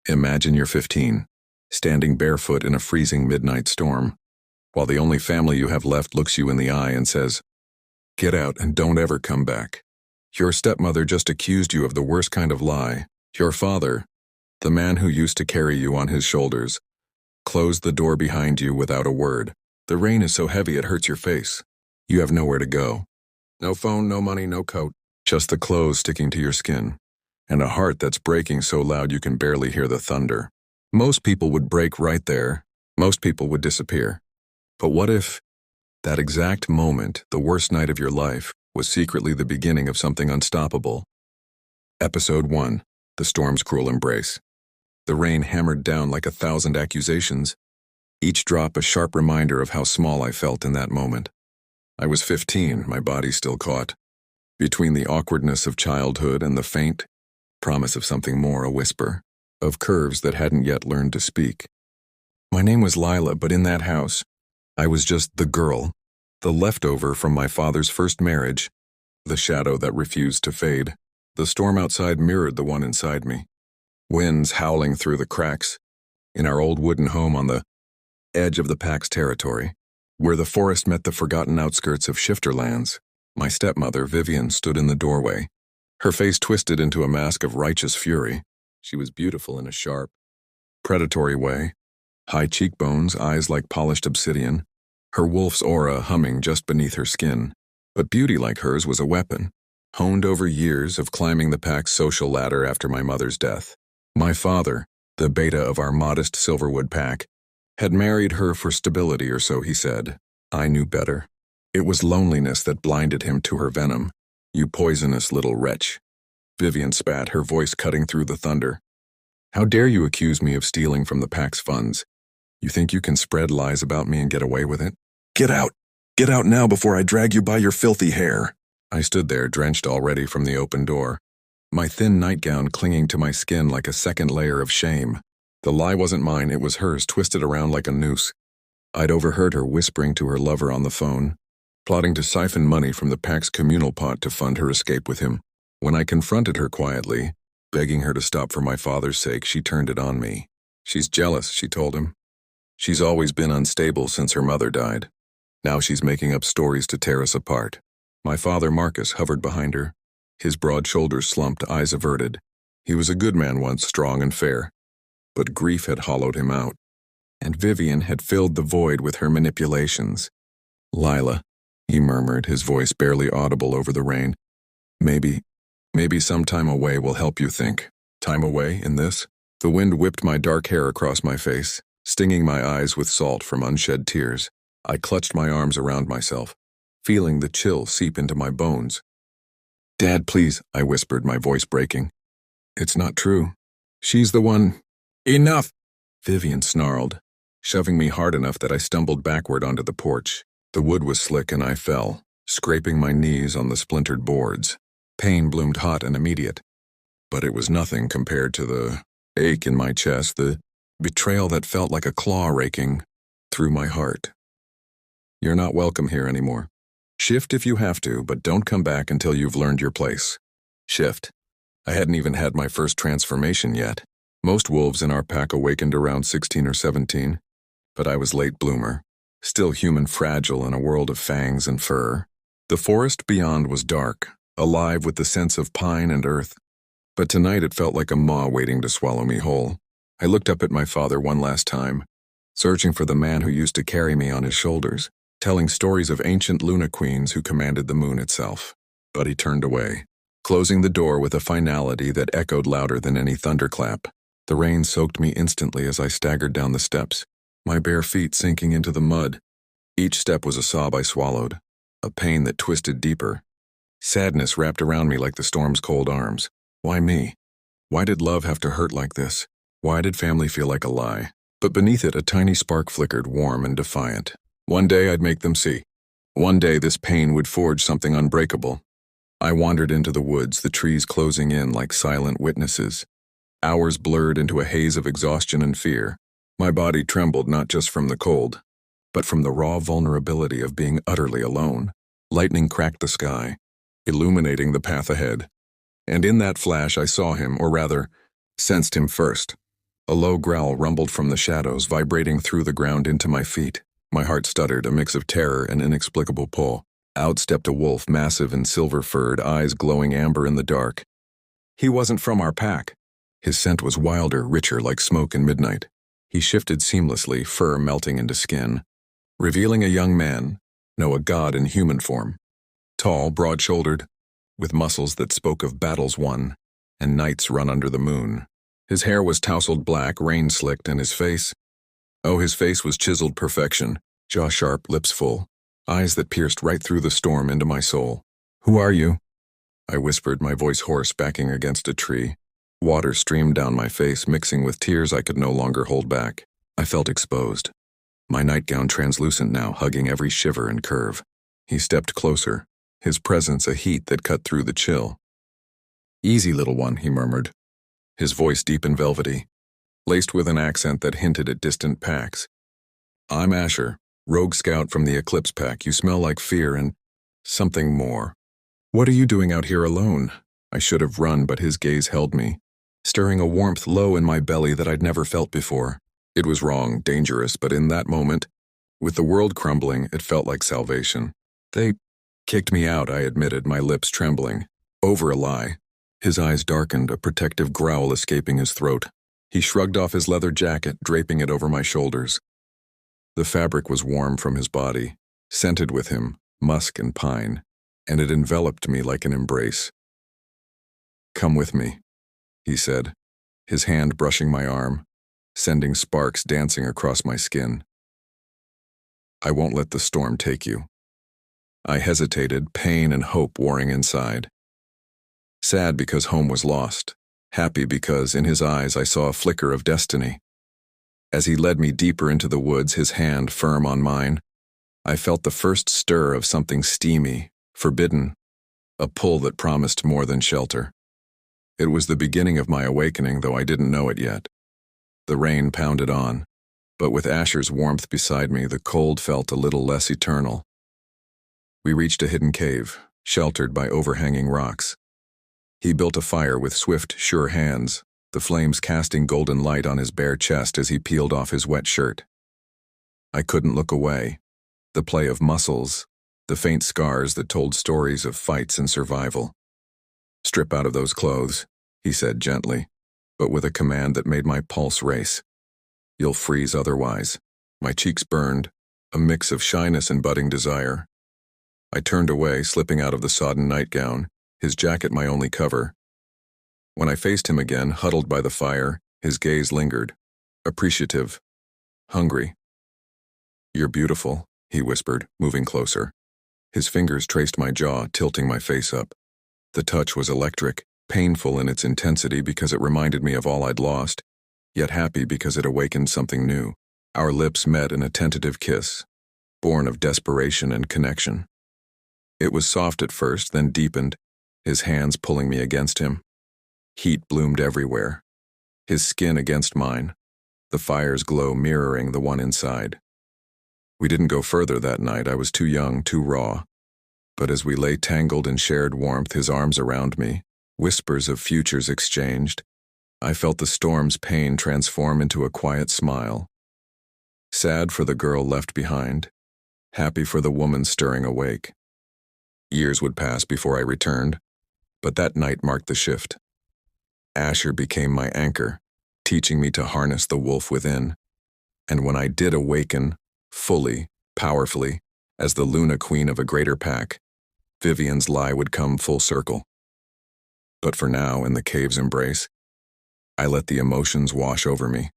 Imagine you're 15, standing barefoot in a freezing midnight storm, while the only family you have left looks you in the eye and says, "Get out and don't ever come back." Your stepmother just accused you of the worst kind of lie. Your father, the man who used to carry you on his shoulders, closed the door behind you without a word. The rain is so heavy it hurts your face. You have nowhere to go. No phone, no money, no coat. Just the clothes sticking to your skin. And a heart that's breaking so loud you can barely hear the thunder. Most people would break right there. Most people would disappear. But what if that exact moment, the worst night of your life, was secretly the beginning of something unstoppable? Episode 1. The Storm's Cruel Embrace. The rain hammered down like 1,000 accusations, each drop a sharp reminder of how small I felt in that moment. I was 15, my body still caught. Between the awkwardness of childhood and the faint promise of something more, a whisper, of curves that hadn't yet learned to speak. My name was Lila, but in that house, I was just the girl, the leftover from my father's first marriage, the shadow that refused to fade. The storm outside mirrored the one inside me. Winds howling through the cracks in our old wooden home on the edge of the Pax territory, where the forest met the forgotten outskirts of shifter lands. My stepmother, Vivian, stood in the doorway, her face twisted into a mask of righteous fury. She was beautiful in a sharp, predatory way, high cheekbones, eyes like polished obsidian, her wolf's aura humming just beneath her skin. But beauty like hers was a weapon, honed over years of climbing the Pack's social ladder after my mother's death. My father, the beta of our modest Silverwood pack, had married her for stability, or so he said. I knew better. It was loneliness that blinded him to her venom. "You poisonous little wretch." Vivian spat, her voice cutting through the thunder. "How dare you accuse me of stealing from the Pack's funds? You think you can spread lies about me and get away with it? Get out! Get out now before I drag you by your filthy hair." I stood there, drenched already from the open door, my thin nightgown clinging to my skin like a second layer of shame. The lie wasn't mine, it was hers, twisted around like a noose. I'd overheard her whispering to her lover on the phone, plotting to siphon money from the Pack's communal pot to fund her escape with him. When I confronted her quietly, begging her to stop for my father's sake, she turned it on me. "She's jealous," she told him. "She's always been unstable since her mother died. Now she's making up stories to tear us apart." My father, Marcus, hovered behind her, his broad shoulders slumped, eyes averted. He was a good man once, strong and fair. But grief had hollowed him out, and Vivian had filled the void with her manipulations. "Lila," he murmured, his voice barely audible over the rain. Maybe some time away will help you think." Time away in this? The wind whipped my dark hair across my face, stinging my eyes with salt from unshed tears. I clutched my arms around myself, feeling the chill seep into my bones. "Dad, please," I whispered, my voice breaking. "It's not true. She's the one." "Enough!" Vivian snarled, shoving me hard enough that I stumbled backward onto the porch. The wood was slick and I fell, scraping my knees on the splintered boards. Pain bloomed hot and immediate, but it was nothing compared to the ache in my chest, the betrayal that felt like a claw raking through my heart. "You're not welcome here anymore. Shift if you have to, but don't come back until you've learned your place." Shift. I hadn't even had my first transformation yet. Most wolves in our pack awakened around 16 or 17, but I was late bloomer, still human fragile in a world of fangs and fur. The forest beyond was dark, alive with the sense of pine and earth, but tonight it felt like a maw waiting to swallow me whole. I looked up at my father one last time, searching for the man who used to carry me on his shoulders, telling stories of ancient Luna queens who commanded the moon itself. But he turned away, closing the door with a finality that echoed louder than any thunderclap. The rain soaked me instantly as I staggered down the steps, my bare feet sinking into the mud. Each step was a sob I swallowed, a pain that twisted deeper. Sadness wrapped around me like the storm's cold arms. Why me? Why did love have to hurt like this? Why did family feel like a lie? But beneath it, a tiny spark flickered, warm and defiant. One day I'd make them see. One day this pain would forge something unbreakable. I wandered into the woods, the trees closing in like silent witnesses. Hours blurred into a haze of exhaustion and fear. My body trembled not just from the cold, but from the raw vulnerability of being utterly alone. Lightning cracked the sky, illuminating the path ahead. And in that flash I saw him, or rather, sensed him first. A low growl rumbled from the shadows, vibrating through the ground into my feet. My heart stuttered, a mix of terror and inexplicable pull. Out stepped a wolf, massive and silver-furred, eyes glowing amber in the dark. He wasn't from our pack. His scent was wilder, richer, like smoke in midnight. He shifted seamlessly, fur melting into skin, revealing a young man, no, a god in human form. Tall, broad-shouldered, with muscles that spoke of battles won and nights run under the moon. His hair was tousled black, rain-slicked, and his face was chiseled perfection, jaw sharp, lips full, eyes that pierced right through the storm into my soul. "Who are you?" I whispered, my voice hoarse, backing against a tree. Water streamed down my face, mixing with tears I could no longer hold back. I felt exposed, my nightgown translucent now, hugging every shiver and curve. He stepped closer, his presence a heat that cut through the chill. "Easy, little one," he murmured, his voice deep and velvety, laced with an accent that hinted at distant packs. "I'm Asher, rogue scout from the Eclipse Pack. You smell like fear and something more. What are you doing out here alone?" I should have run, but his gaze held me, stirring a warmth low in my belly that I'd never felt before. It was wrong, dangerous, but in that moment, with the world crumbling, it felt like salvation. "They kicked me out," I admitted, my lips trembling. Over a lie. His eyes darkened, a protective growl escaping his throat. He shrugged off his leather jacket, draping it over my shoulders. The fabric was warm from his body, scented with him, musk and pine, and it enveloped me like an embrace. "Come with me," he said, his hand brushing my arm, sending sparks dancing across my skin. "I won't let the storm take you." I hesitated, pain and hope warring inside. Sad because home was lost, happy because in his eyes I saw a flicker of destiny. As he led me deeper into the woods, his hand firm on mine, I felt the first stir of something steamy, forbidden, a pull that promised more than shelter. It was the beginning of my awakening, though I didn't know it yet. The rain pounded on, but with Asher's warmth beside me, the cold felt a little less eternal. We reached a hidden cave, sheltered by overhanging rocks. He built a fire with swift, sure hands, the flames casting golden light on his bare chest as he peeled off his wet shirt. I couldn't look away. The play of muscles, the faint scars that told stories of fights and survival. "Strip out of those clothes," he said gently, but with a command that made my pulse race. "You'll freeze otherwise." My cheeks burned, a mix of shyness and budding desire. I turned away, slipping out of the sodden nightgown, his jacket my only cover. When I faced him again, huddled by the fire, his gaze lingered, appreciative, hungry. "You're beautiful," he whispered, moving closer. His fingers traced my jaw, tilting my face up. The touch was electric, painful in its intensity because it reminded me of all I'd lost, yet happy because it awakened something new. Our lips met in a tentative kiss, born of desperation and connection. It was soft at first, then deepened, his hands pulling me against him. Heat bloomed everywhere, his skin against mine, the fire's glow mirroring the one inside. We didn't go further that night. I was too young, too raw. But as we lay tangled in shared warmth, his arms around me, whispers of futures exchanged, I felt the storm's pain transform into a quiet smile. Sad for the girl left behind, happy for the woman stirring awake. Years would pass before I returned, but that night marked the shift. Asher became my anchor, teaching me to harness the wolf within. And when I did awaken, fully, powerfully, as the Luna Queen of a greater pack, Vivian's lie would come full circle. But for now, in the cave's embrace, I let the emotions wash over me.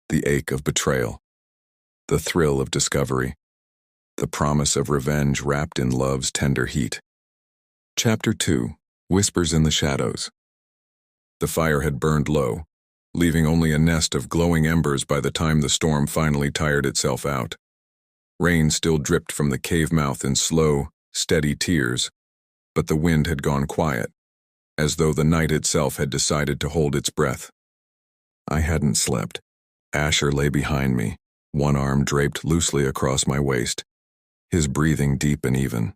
The ache of betrayal, the thrill of discovery, the promise of revenge wrapped in love's tender heat. Chapter 2, Whispers in the Shadows. The fire had burned low, leaving only a nest of glowing embers by the time the storm finally tired itself out. Rain still dripped from the cave mouth in slow, steady tears, but the wind had gone quiet, as though the night itself had decided to hold its breath. I hadn't slept. Asher lay behind me, one arm draped loosely across my waist, his breathing deep and even.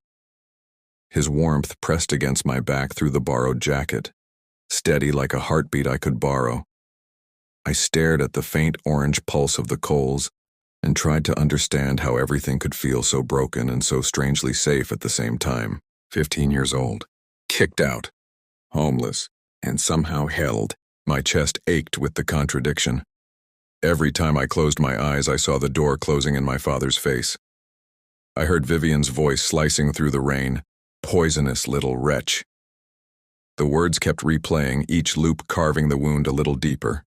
His warmth pressed against my back through the borrowed jacket, steady like a heartbeat I could borrow. I stared at the faint orange pulse of the coals and tried to understand how everything could feel so broken and so strangely safe at the same time. 15 years old, kicked out, homeless, and somehow held. My chest ached with the contradiction. Every time I closed my eyes, I saw the door closing in my father's face. I heard Vivian's voice slicing through the rain. Poisonous little wretch. The words kept replaying, each loop carving the wound a little deeper.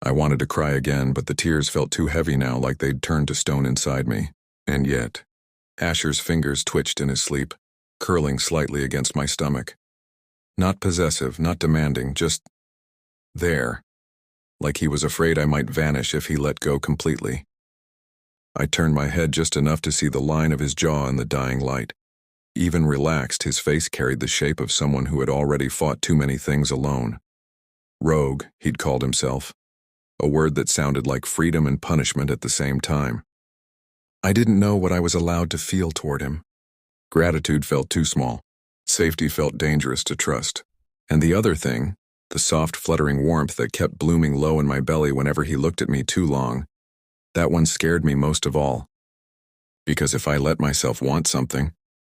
I wanted to cry again, but the tears felt too heavy now, like they'd turned to stone inside me. And yet, Asher's fingers twitched in his sleep, curling slightly against my stomach. Not possessive, not demanding, just there, like he was afraid I might vanish if he let go completely. I turned my head just enough to see the line of his jaw in the dying light. Even relaxed, his face carried the shape of someone who had already fought too many things alone. Rogue, he'd called himself. A word that sounded like freedom and punishment at the same time. I didn't know what I was allowed to feel toward him. Gratitude felt too small. Safety felt dangerous to trust. And the other thing, the soft fluttering warmth that kept blooming low in my belly whenever he looked at me too long, that one scared me most of all. Because if I let myself want something,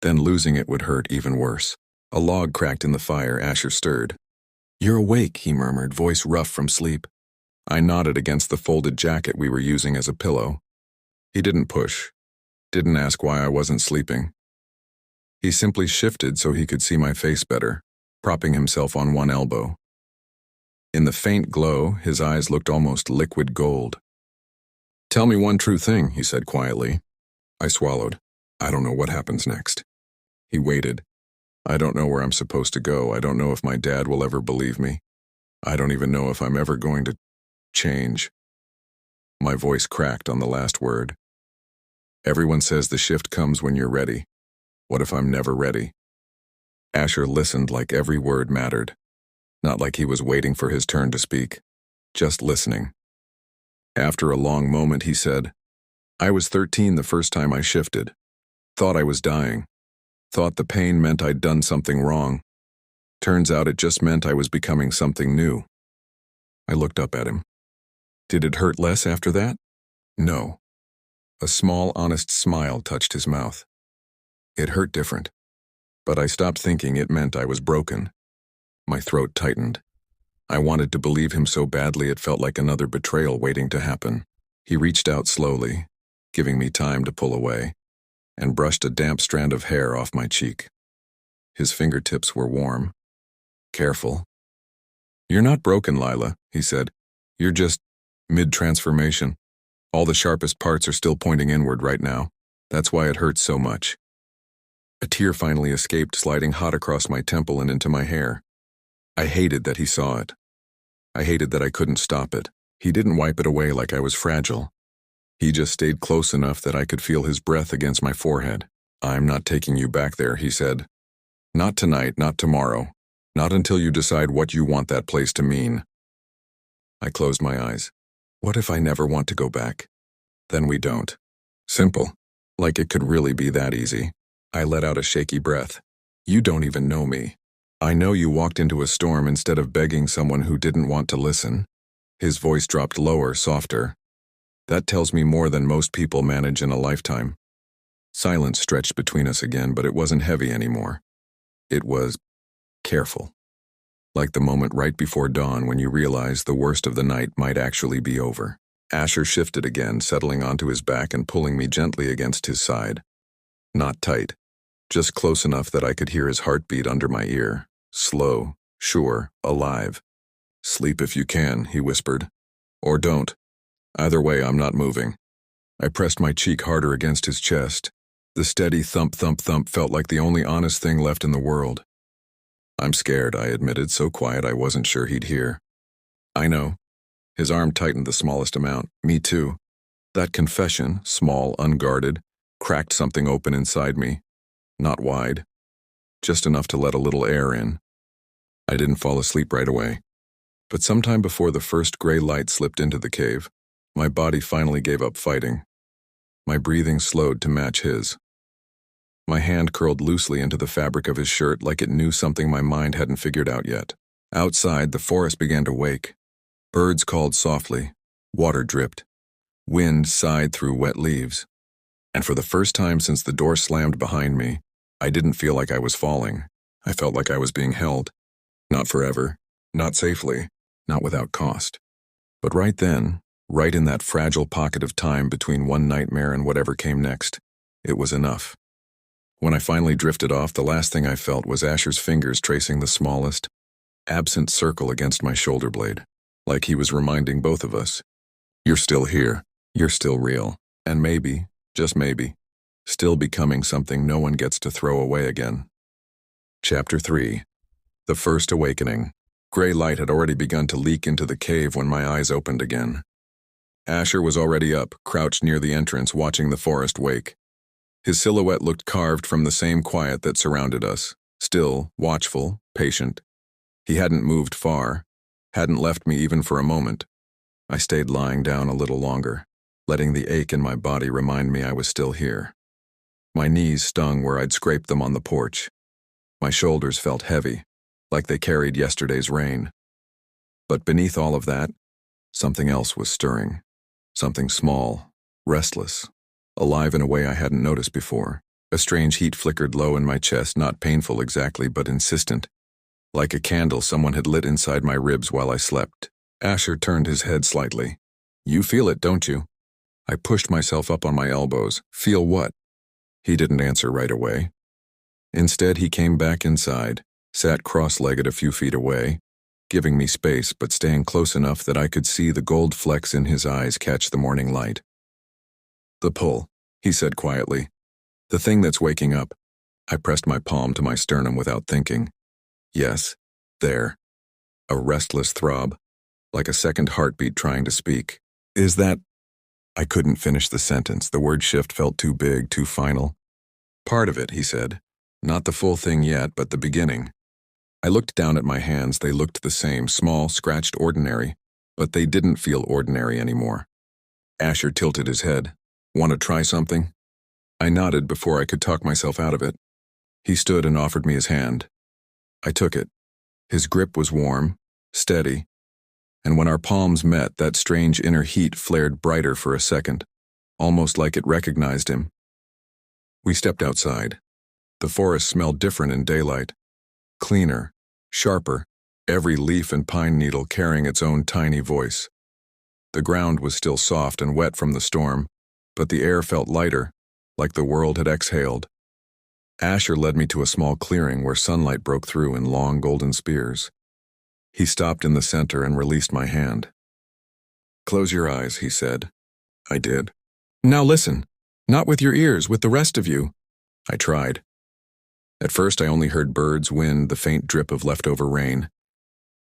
then losing it would hurt even worse. A log cracked in the fire. Asher stirred. "You're awake," he murmured, voice rough from sleep. I nodded against the folded jacket we were using as a pillow. He didn't push, didn't ask why I wasn't sleeping. He simply shifted so he could see my face better, propping himself on one elbow. In the faint glow, his eyes looked almost liquid gold. "Tell me one true thing," he said quietly. I swallowed. "I don't know what happens next." He waited. "I don't know where I'm supposed to go. I don't know if my dad will ever believe me. I don't even know if I'm ever going to change." My voice cracked on the last word. "Everyone says the shift comes when you're ready. What if I'm never ready?" Asher listened like every word mattered. Not like he was waiting for his turn to speak. Just listening. After a long moment, he said, "I was 13 the first time I shifted. Thought I was dying. Thought the pain meant I'd done something wrong. Turns out it just meant I was becoming something new." I looked up at him. "Did it hurt less after that?" "No." A small, honest smile touched his mouth. "It hurt different. But I stopped thinking it meant I was broken." My throat tightened. I wanted to believe him so badly it felt like another betrayal waiting to happen. He reached out slowly, giving me time to pull away, and brushed a damp strand of hair off my cheek. His fingertips were warm. "Careful." "You're not broken, Lila," he said. "You're just mid-transformation. All the sharpest parts are still pointing inward right now. That's why it hurts so much." A tear finally escaped, sliding hot across my temple and into my hair. I hated that he saw it. I hated that I couldn't stop it. He didn't wipe it away like I was fragile. He just stayed close enough that I could feel his breath against my forehead. "I'm not taking you back there," he said. "Not tonight, not tomorrow. Not until you decide what you want that place to mean." I closed my eyes. What if I never want to go back? Then we don't. Simple. Like it could really be that easy. I let out a shaky breath. "You don't even know me. I know you walked into a storm instead of begging someone who didn't want to listen." His voice dropped lower, softer. "That tells me more than most people manage in a lifetime." Silence stretched between us again, but it wasn't heavy anymore. It was careful. Like the moment right before dawn when you realize the worst of the night might actually be over. Asher shifted again, settling onto his back and pulling me gently against his side. Not tight, just close enough that I could hear his heartbeat under my ear. Slow, sure, alive. "Sleep if you can," he whispered. "Or don't. Either way, I'm not moving." I pressed my cheek harder against his chest. The steady thump, thump, thump felt like the only honest thing left in the world. "I'm scared," I admitted, so quiet I wasn't sure he'd hear. "I know." His arm tightened the smallest amount. "Me too." That confession, small, unguarded, cracked something open inside me. Not wide. Just enough to let a little air in. I didn't fall asleep right away. But sometime before the first gray light slipped into the cave, my body finally gave up fighting. My breathing slowed to match his. My hand curled loosely into the fabric of his shirt like it knew something my mind hadn't figured out yet. Outside, the forest began to wake. Birds called softly, water dripped, wind sighed through wet leaves. And for the first time since the door slammed behind me, I didn't feel like I was falling. I felt like I was being held. Not forever, not safely, not without cost. But right then, right in that fragile pocket of time between one nightmare and whatever came next, it was enough. When I finally drifted off, the last thing I felt was Asher's fingers tracing the smallest, absent circle against my shoulder blade, like he was reminding both of us, "You're still here, you're still real, and maybe, just maybe, still becoming something no one gets to throw away again." Chapter 3. The First Awakening. Gray light had already begun to leak into the cave when my eyes opened again. Asher was already up, crouched near the entrance, watching the forest wake. His silhouette looked carved from the same quiet that surrounded us, still, watchful, patient. He hadn't moved far, hadn't left me even for a moment. I stayed lying down a little longer, letting the ache in my body remind me I was still here. My knees stung where I'd scraped them on the porch. My shoulders felt heavy, like they carried yesterday's rain. But beneath all of that, something else was stirring. Something small, restless, alive in a way I hadn't noticed before. A strange heat flickered low in my chest, not painful exactly, but insistent. Like a candle someone had lit inside my ribs while I slept. Asher turned his head slightly. "You feel it, don't you?" I pushed myself up on my elbows. "Feel what?" He didn't answer right away. Instead, he came back inside, sat cross-legged a few feet away, giving me space but staying close enough that I could see the gold flecks in his eyes catch the morning light. "The pull," he said quietly. "The thing that's waking up." I pressed my palm to my sternum without thinking. Yes, there. A restless throb, like a second heartbeat trying to speak. "Is that—" I couldn't finish the sentence. The word shift felt too big, too final. "Part of it," he said. "Not the full thing yet, but the beginning." I looked down at my hands. They looked the same, small, scratched, ordinary, but they didn't feel ordinary anymore. Asher tilted his head. "Want to try something?" I nodded before I could talk myself out of it. He stood and offered me his hand. I took it. His grip was warm, steady, and when our palms met, that strange inner heat flared brighter for a second, almost like it recognized him. We stepped outside. The forest smelled different in daylight. Cleaner, sharper, every leaf and pine needle carrying its own tiny voice. The ground was still soft and wet from the storm, but the air felt lighter, like the world had exhaled. Asher led me to a small clearing where sunlight broke through in long golden spears. He stopped in the center and released my hand. "Close your eyes," he said. I did. "Now listen. Not with your ears, with the rest of you." I tried. At first I only heard birds, wind, the faint drip of leftover rain.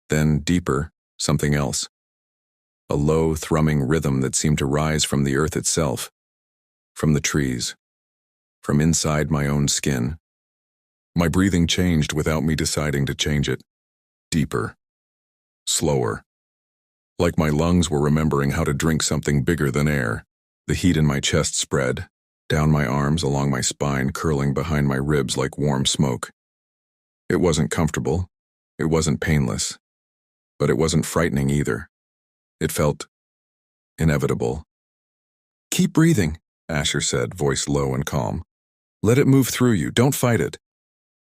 Then, deeper, something else. A low, thrumming rhythm that seemed to rise from the earth itself, from the trees, from inside my own skin. My breathing changed without me deciding to change it. Deeper. Slower. Like my lungs were remembering how to drink something bigger than air. The heat in my chest spread, down my arms, along my spine, curling behind my ribs like warm smoke. It wasn't comfortable. It wasn't painless. But it wasn't frightening either. It felt inevitable. "Keep breathing," Asher said, voice low and calm. "Let it move through you. Don't fight it."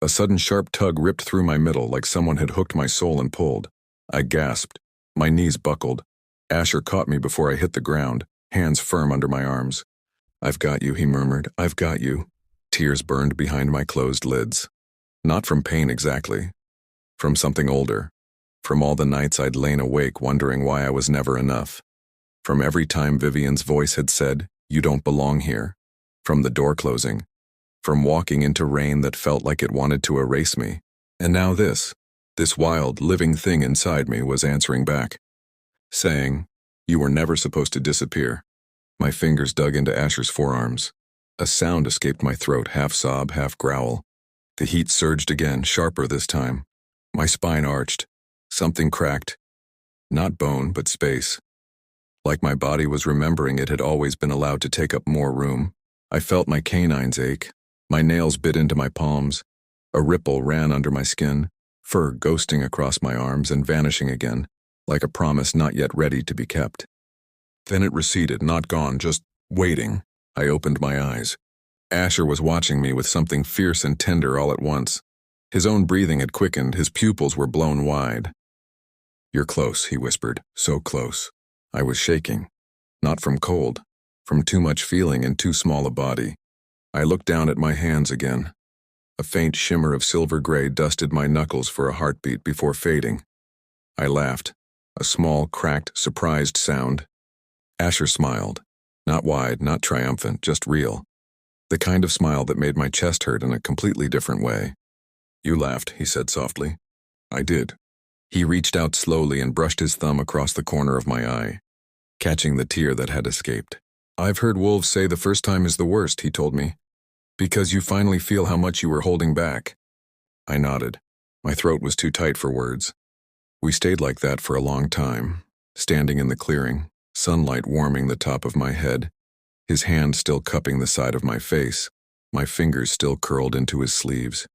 A sudden sharp tug ripped through my middle like someone had hooked my soul and pulled. I gasped. My knees buckled. Asher caught me before I hit the ground, hands firm under my arms. "I've got you," he murmured. "I've got you." Tears burned behind my closed lids. Not from pain exactly. From something older. From all the nights I'd lain awake wondering why I was never enough. From every time Vivian's voice had said, "You don't belong here." From the door closing. From walking into rain that felt like it wanted to erase me. And now this wild, living thing inside me was answering back. Saying, "You were never supposed to disappear." My fingers dug into Asher's forearms. A sound escaped my throat, half sob, half growl. The heat surged again, sharper this time. My spine arched. Something cracked. Not bone, but space. Like my body was remembering it had always been allowed to take up more room. I felt my canines ache. My nails bit into my palms. A ripple ran under my skin, fur ghosting across my arms and vanishing again. like a promise not yet ready to be kept. Then it receded, not gone, just waiting. I opened my eyes. Asher was watching me with something fierce and tender all at once. His own breathing had quickened, his pupils were blown wide. "You're close," he whispered, "so close." I was shaking. Not from cold, from too much feeling in too small a body. I looked down at my hands again. A faint shimmer of silver gray dusted my knuckles for a heartbeat before fading. I laughed, a small, cracked, surprised sound. Asher smiled. Not wide, not triumphant, just real. The kind of smile that made my chest hurt in a completely different way. "You laughed," he said softly. I did. He reached out slowly and brushed his thumb across the corner of my eye, catching the tear that had escaped. "I've heard wolves say the first time is the worst," he told me, "because you finally feel how much you were holding back." I nodded. My throat was too tight for words. We stayed like that for a long time, standing in the clearing, sunlight warming the top of my head, his hand still cupping the side of my face, my fingers still curled into his sleeves.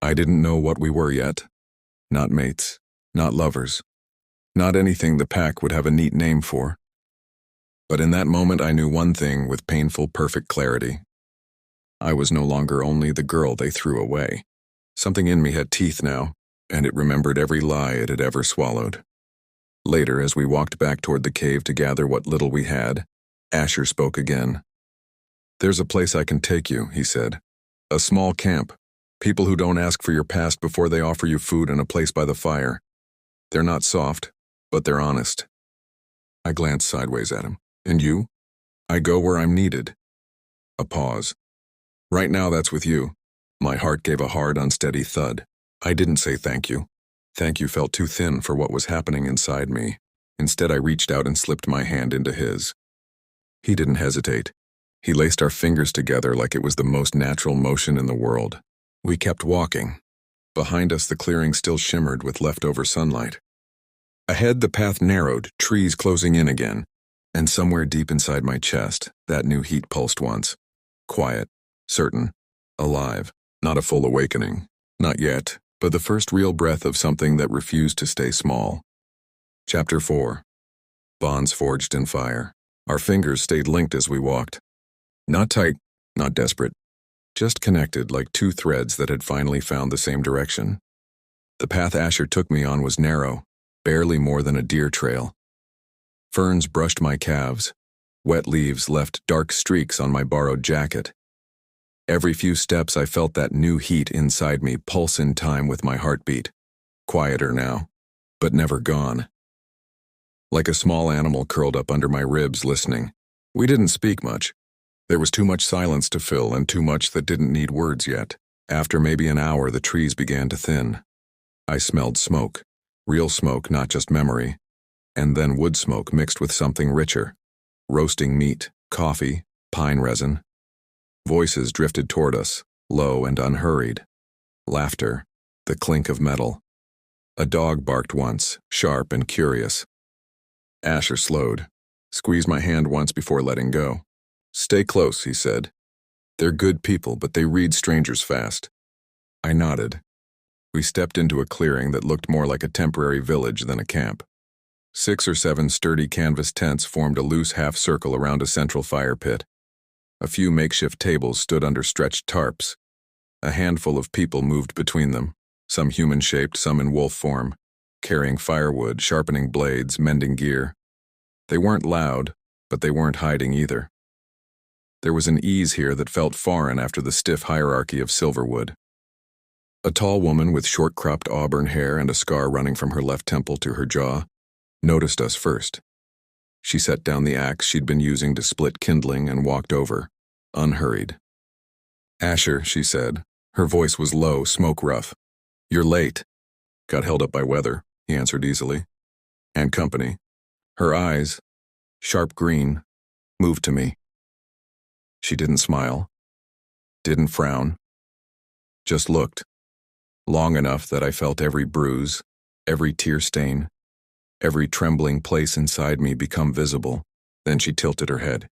I didn't know what we were yet. Not mates, not lovers, not anything the pack would have a neat name for. But in that moment I knew one thing with painful, perfect clarity. I was no longer only the girl they threw away. Something in me had teeth now, and it remembered every lie it had ever swallowed. Later, as we walked back toward the cave to gather what little we had, Asher spoke again. "There's a place I can take you," he said. "A small camp. People who don't ask for your past before they offer you food and a place by the fire. They're not soft, but they're honest." I glanced sideways at him. "And you?" "I go where I'm needed." A pause. "Right now that's with you." My heart gave a hard, unsteady thud. I didn't say thank you. Thank you felt too thin for what was happening inside me. Instead, I reached out and slipped my hand into his. He didn't hesitate. He laced our fingers together like it was the most natural motion in the world. We kept walking. Behind us, the clearing still shimmered with leftover sunlight. Ahead, the path narrowed, trees closing in again. And somewhere deep inside my chest, that new heat pulsed once. Quiet, certain, alive, not a full awakening. Not yet, but the first real breath of something that refused to stay small. Chapter 4. Bonds forged in fire. Our fingers stayed linked as we walked. Not tight, not desperate. Just connected like two threads that had finally found the same direction. The path Asher took me on was narrow, barely more than a deer trail. Ferns brushed my calves. Wet leaves left dark streaks on my borrowed jacket. Every few steps I felt that new heat inside me pulse in time with my heartbeat. Quieter now, but never gone. Like a small animal curled up under my ribs listening. We didn't speak much. There was too much silence to fill and too much that didn't need words yet. After maybe an hour, the trees began to thin. I smelled smoke. Real smoke, not just memory. And then wood smoke mixed with something richer. Roasting meat, coffee, pine resin. Voices drifted toward us, low and unhurried. Laughter, the clink of metal. A dog barked once, sharp and curious. Asher slowed, squeezed my hand once before letting go. "Stay close," he said. "They're good people, but they read strangers fast." I nodded. We stepped into a clearing that looked more like a temporary village than a camp. 6 or 7 sturdy canvas tents formed a loose half-circle around a central fire pit. A few makeshift tables stood under stretched tarps. A handful of people moved between them, some human-shaped, some in wolf form, carrying firewood, sharpening blades, mending gear. They weren't loud, but they weren't hiding either. There was an ease here that felt foreign after the stiff hierarchy of Silverwood. A tall woman with short-cropped auburn hair and a scar running from her left temple to her jaw noticed us first. She set down the axe she'd been using to split kindling and walked over, unhurried. "Asher," she said. Her voice was low, smoke-rough. "You're late." "Got held up by weather," he answered easily. "And company." Her eyes, sharp green, moved to me. She didn't smile, didn't frown, just looked, long enough that I felt every bruise, every tear stain, every trembling place inside me become visible. Then she tilted her head.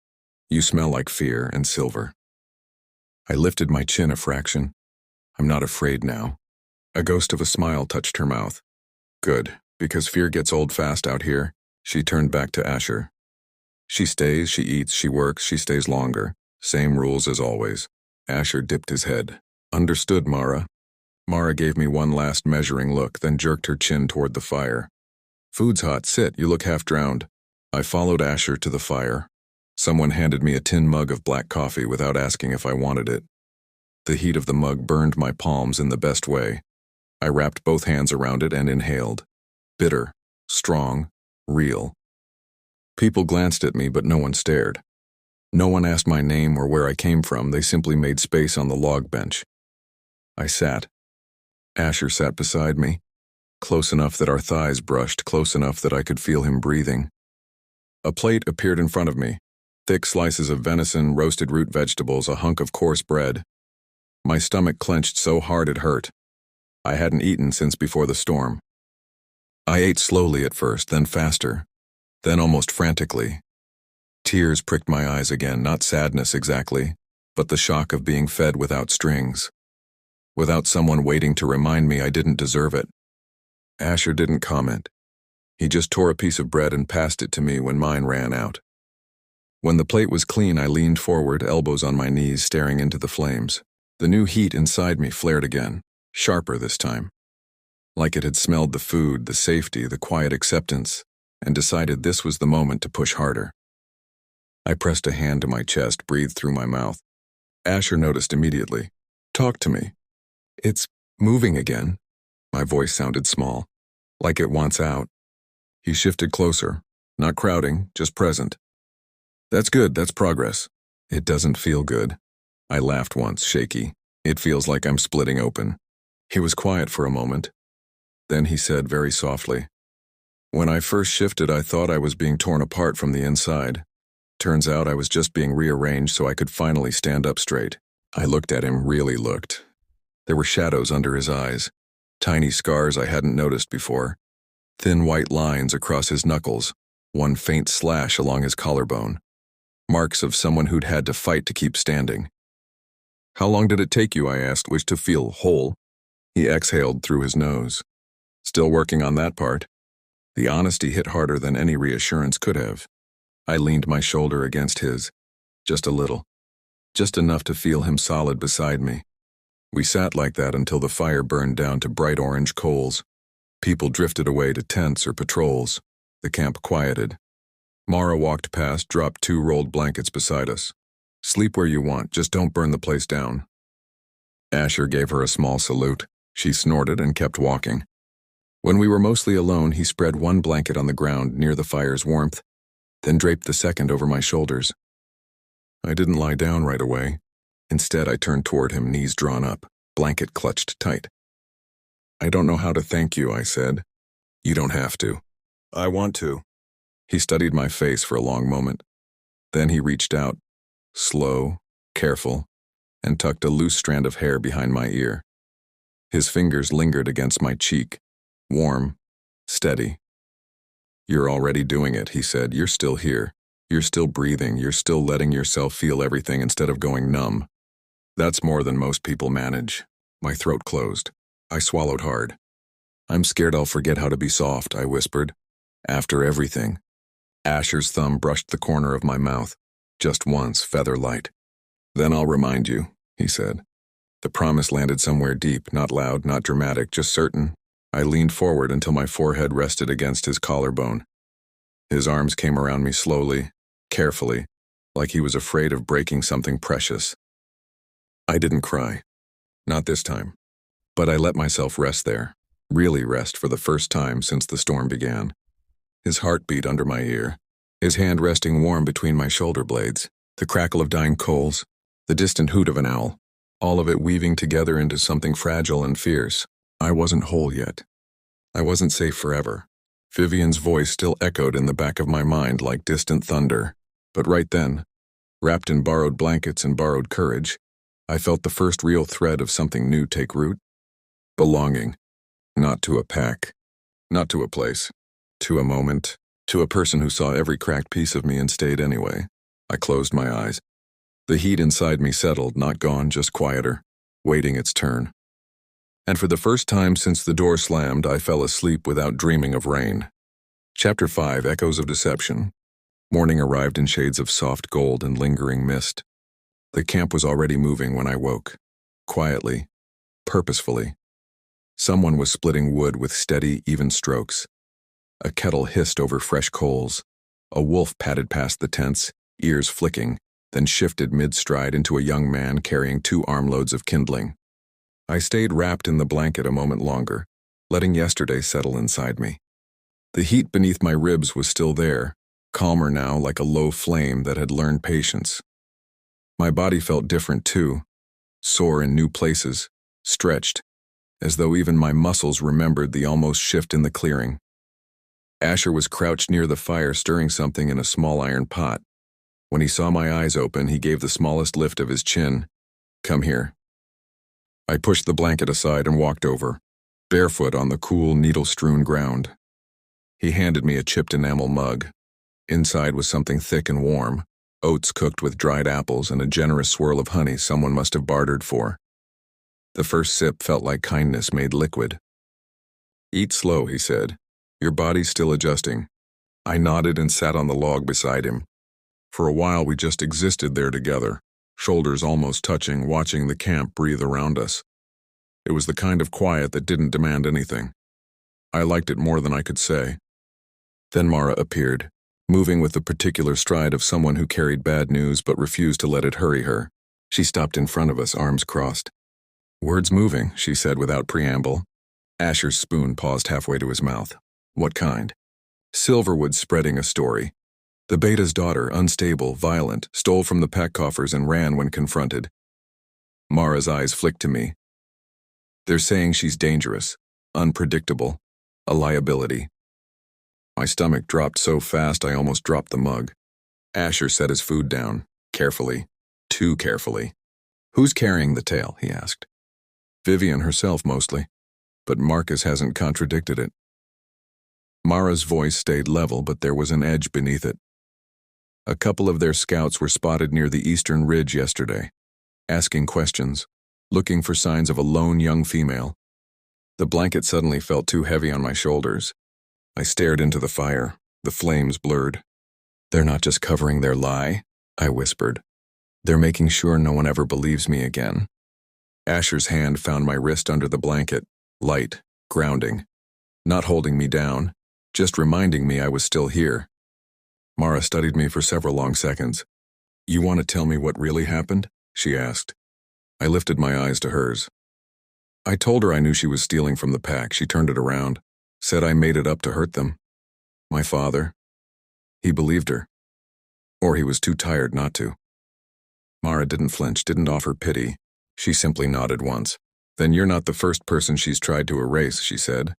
"You smell like fear and silver." I lifted my chin a fraction. "I'm not afraid now." A ghost of a smile touched her mouth. "Good, Because fear gets old fast out here. She turned back to Asher. She stays, she eats, she works, she stays longer. Same rules as always. Asher dipped his head. Understood, Mara. Mara gave me one last measuring look, then jerked her chin toward the fire. Food's hot, sit, you look half drowned. I followed Asher to the fire. Someone handed me a tin mug of black coffee without asking if I wanted it. The heat of the mug burned my palms in the best way. I wrapped both hands around it and inhaled. Bitter, strong, real. People glanced at me, but no one stared. No one asked my name or where I came from, they simply made space on the log bench. I sat. Asher sat beside me, close enough that our thighs brushed, close enough that I could feel him breathing. A plate appeared in front of me, thick slices of venison, roasted root vegetables, a hunk of coarse bread. My stomach clenched so hard it hurt. I hadn't eaten since before the storm. I ate slowly at first, then faster, then almost frantically. Tears pricked my eyes again, not sadness exactly, but the shock of being fed without strings. Without someone waiting to remind me I didn't deserve it. Asher didn't comment. He just tore a piece of bread and passed it to me when mine ran out. When the plate was clean, I leaned forward, elbows on my knees, staring into the flames. The new heat inside me flared again, sharper this time. Like it had smelled the food, the safety, the quiet acceptance, and decided this was the moment to push harder. I pressed a hand to my chest, breathed through my mouth. Asher noticed immediately. Talk to me. It's moving again. My voice sounded small, like it wants out. He shifted closer, not crowding, just present. That's good, that's progress. It doesn't feel good. I laughed once, shaky. It feels like I'm splitting open. He was quiet for a moment. Then he said very softly, when I first shifted, I thought I was being torn apart from the inside. Turns out I was just being rearranged so I could finally stand up straight. I looked at him, really looked. There were shadows under his eyes, tiny scars I hadn't noticed before, thin white lines across his knuckles, one faint slash along his collarbone, marks of someone who'd had to fight to keep standing. How long did it take you, I asked, wished to feel whole? He exhaled through his nose. Still working on that part. The honesty hit harder than any reassurance could have. I leaned my shoulder against his, just a little, just enough to feel him solid beside me. We sat like that until the fire burned down to bright orange coals. People drifted away to tents or patrols. The camp quieted. Mara walked past, dropped 2 rolled blankets beside us. Sleep where you want, just don't burn the place down. Asher gave her a small salute. She snorted and kept walking. When we were mostly alone, he spread one blanket on the ground near the fire's warmth, then draped the second over my shoulders. I didn't lie down right away. Instead, I turned toward him, knees drawn up, blanket clutched tight. I don't know how to thank you, I said. You don't have to. I want to. He studied my face for a long moment. Then he reached out, slow, careful, and tucked a loose strand of hair behind my ear. His fingers lingered against my cheek, warm, steady. You're already doing it, he said. You're still here. You're still breathing. You're still letting yourself feel everything instead of going numb. That's more than most people manage. My throat closed. I swallowed hard. I'm scared I'll forget how to be soft, I whispered. After everything. Asher's thumb brushed the corner of my mouth, just once, feather light. Then I'll remind you, he said. The promise landed somewhere deep, not loud, not dramatic, just certain. I leaned forward until my forehead rested against his collarbone. His arms came around me slowly, carefully, like he was afraid of breaking something precious. I didn't cry. Not this time. But I let myself rest there, really rest for the first time since the storm began. His heart beat under my ear, his hand resting warm between my shoulder blades, the crackle of dying coals, the distant hoot of an owl, all of it weaving together into something fragile and fierce. I wasn't whole yet. I wasn't safe forever. Vivian's voice still echoed in the back of my mind like distant thunder. But right then, wrapped in borrowed blankets and borrowed courage, I felt the first real thread of something new take root. Belonging. Not to a pack. Not to a place. To a moment. To a person who saw every cracked piece of me and stayed anyway. I closed my eyes. The heat inside me settled, not gone, just quieter, waiting its turn. And for the first time since the door slammed, I fell asleep without dreaming of rain. Chapter 5, Echoes of Deception. Morning arrived in shades of soft gold and lingering mist. The camp was already moving when I woke. Quietly, purposefully. Someone was splitting wood with steady, even strokes. A kettle hissed over fresh coals. A wolf padded past the tents, ears flicking, then shifted mid-stride into a young man carrying 2 armloads of kindling. I stayed wrapped in the blanket a moment longer, letting yesterday settle inside me. The heat beneath my ribs was still there, calmer now like a low flame that had learned patience. My body felt different too, sore in new places, stretched, as though even my muscles remembered the almost shift in the clearing. Asher was crouched near the fire stirring something in a small iron pot. When he saw my eyes open, he gave the smallest lift of his chin. "Come here." I pushed the blanket aside and walked over, barefoot on the cool, needle-strewn ground. He handed me a chipped enamel mug. Inside was something thick and warm, oats cooked with dried apples and a generous swirl of honey someone must have bartered for. The first sip felt like kindness made liquid. "Eat slow," he said. "Your body's still adjusting." I nodded and sat on the log beside him. For a while we just existed there together, shoulders almost touching, watching the camp breathe around us. It was the kind of quiet that didn't demand anything. I liked it more than I could say. Then Mara appeared, moving with the particular stride of someone who carried bad news but refused to let it hurry her. She stopped in front of us, arms crossed. "Words moving," she said without preamble. Asher's spoon paused halfway to his mouth. "What kind?" "Silverwood spreading a story. The beta's daughter, unstable, violent, stole from the pack coffers and ran when confronted." Mara's eyes flicked to me. "They're saying she's dangerous, unpredictable, a liability." My stomach dropped so fast I almost dropped the mug. Asher set his food down, carefully, too carefully. "Who's carrying the tale?" he asked. "Vivian herself, mostly, but Marcus hasn't contradicted it." Mara's voice stayed level, but there was an edge beneath it. "A couple of their scouts were spotted near the eastern ridge yesterday, asking questions, looking for signs of a lone young female." The blanket suddenly felt too heavy on my shoulders. I stared into the fire, the flames blurred. "They're not just covering their lie," I whispered. "They're making sure no one ever believes me again." Asher's hand found my wrist under the blanket, light, grounding, not holding me down, just reminding me I was still here. Mara studied me for several long seconds. "You want to tell me what really happened?" she asked. I lifted my eyes to hers. I told her I knew she was stealing from the pack. She turned it around, said I made it up to hurt them. My father, he believed her. Or he was too tired not to. Mara didn't flinch, didn't offer pity. She simply nodded once. "Then you're not the first person she's tried to erase," she said.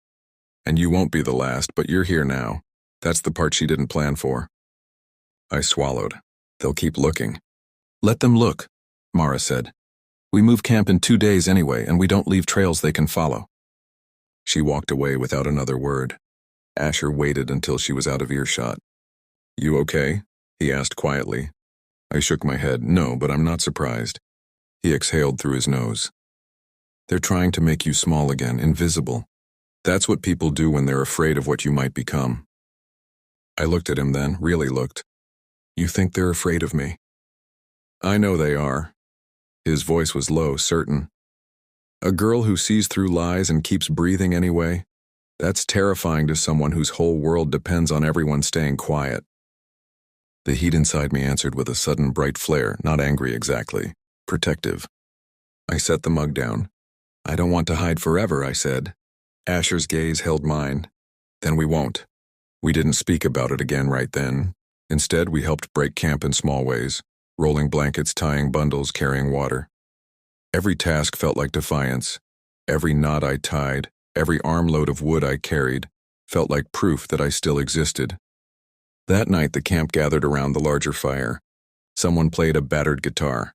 "And you won't be the last, but you're here now. That's the part she didn't plan for." I swallowed. "They'll keep looking." "Let them look," Mara said. "We move camp in 2 days anyway, and we don't leave trails they can follow." She walked away without another word. Asher waited until she was out of earshot. "You okay?" he asked quietly. I shook my head. "No, but I'm not surprised." He exhaled through his nose. "They're trying to make you small again, invisible. That's what people do when they're afraid of what you might become." I looked at him then, really looked. "You think they're afraid of me?" "I know they are." His voice was low, certain. "A girl who sees through lies and keeps breathing anyway, that's terrifying to someone whose whole world depends on everyone staying quiet." The heat inside me answered with a sudden bright flare, not angry exactly, protective. I set the mug down. "I don't want to hide forever," I said. Asher's gaze held mine. "Then we won't." We didn't speak about it again right then. Instead, we helped break camp in small ways, rolling blankets, tying bundles, carrying water. Every task felt like defiance. Every knot I tied, every armload of wood I carried, felt like proof that I still existed. That night, the camp gathered around the larger fire. Someone played a battered guitar.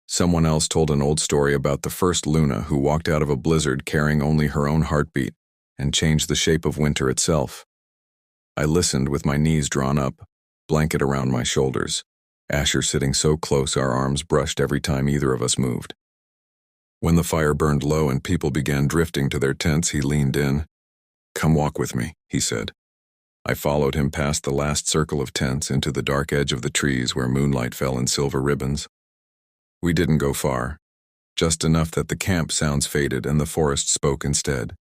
Someone else told an old story about the first Luna who walked out of a blizzard carrying only her own heartbeat and changed the shape of winter itself. I listened with my knees drawn up, blanket around my shoulders, Asher sitting so close our arms brushed every time either of us moved. When the fire burned low and people began drifting to their tents, he leaned in. "Come walk with me," he said. I followed him past the last circle of tents into the dark edge of the trees where moonlight fell in silver ribbons. We didn't go far, just enough that the camp sounds faded and the forest spoke instead.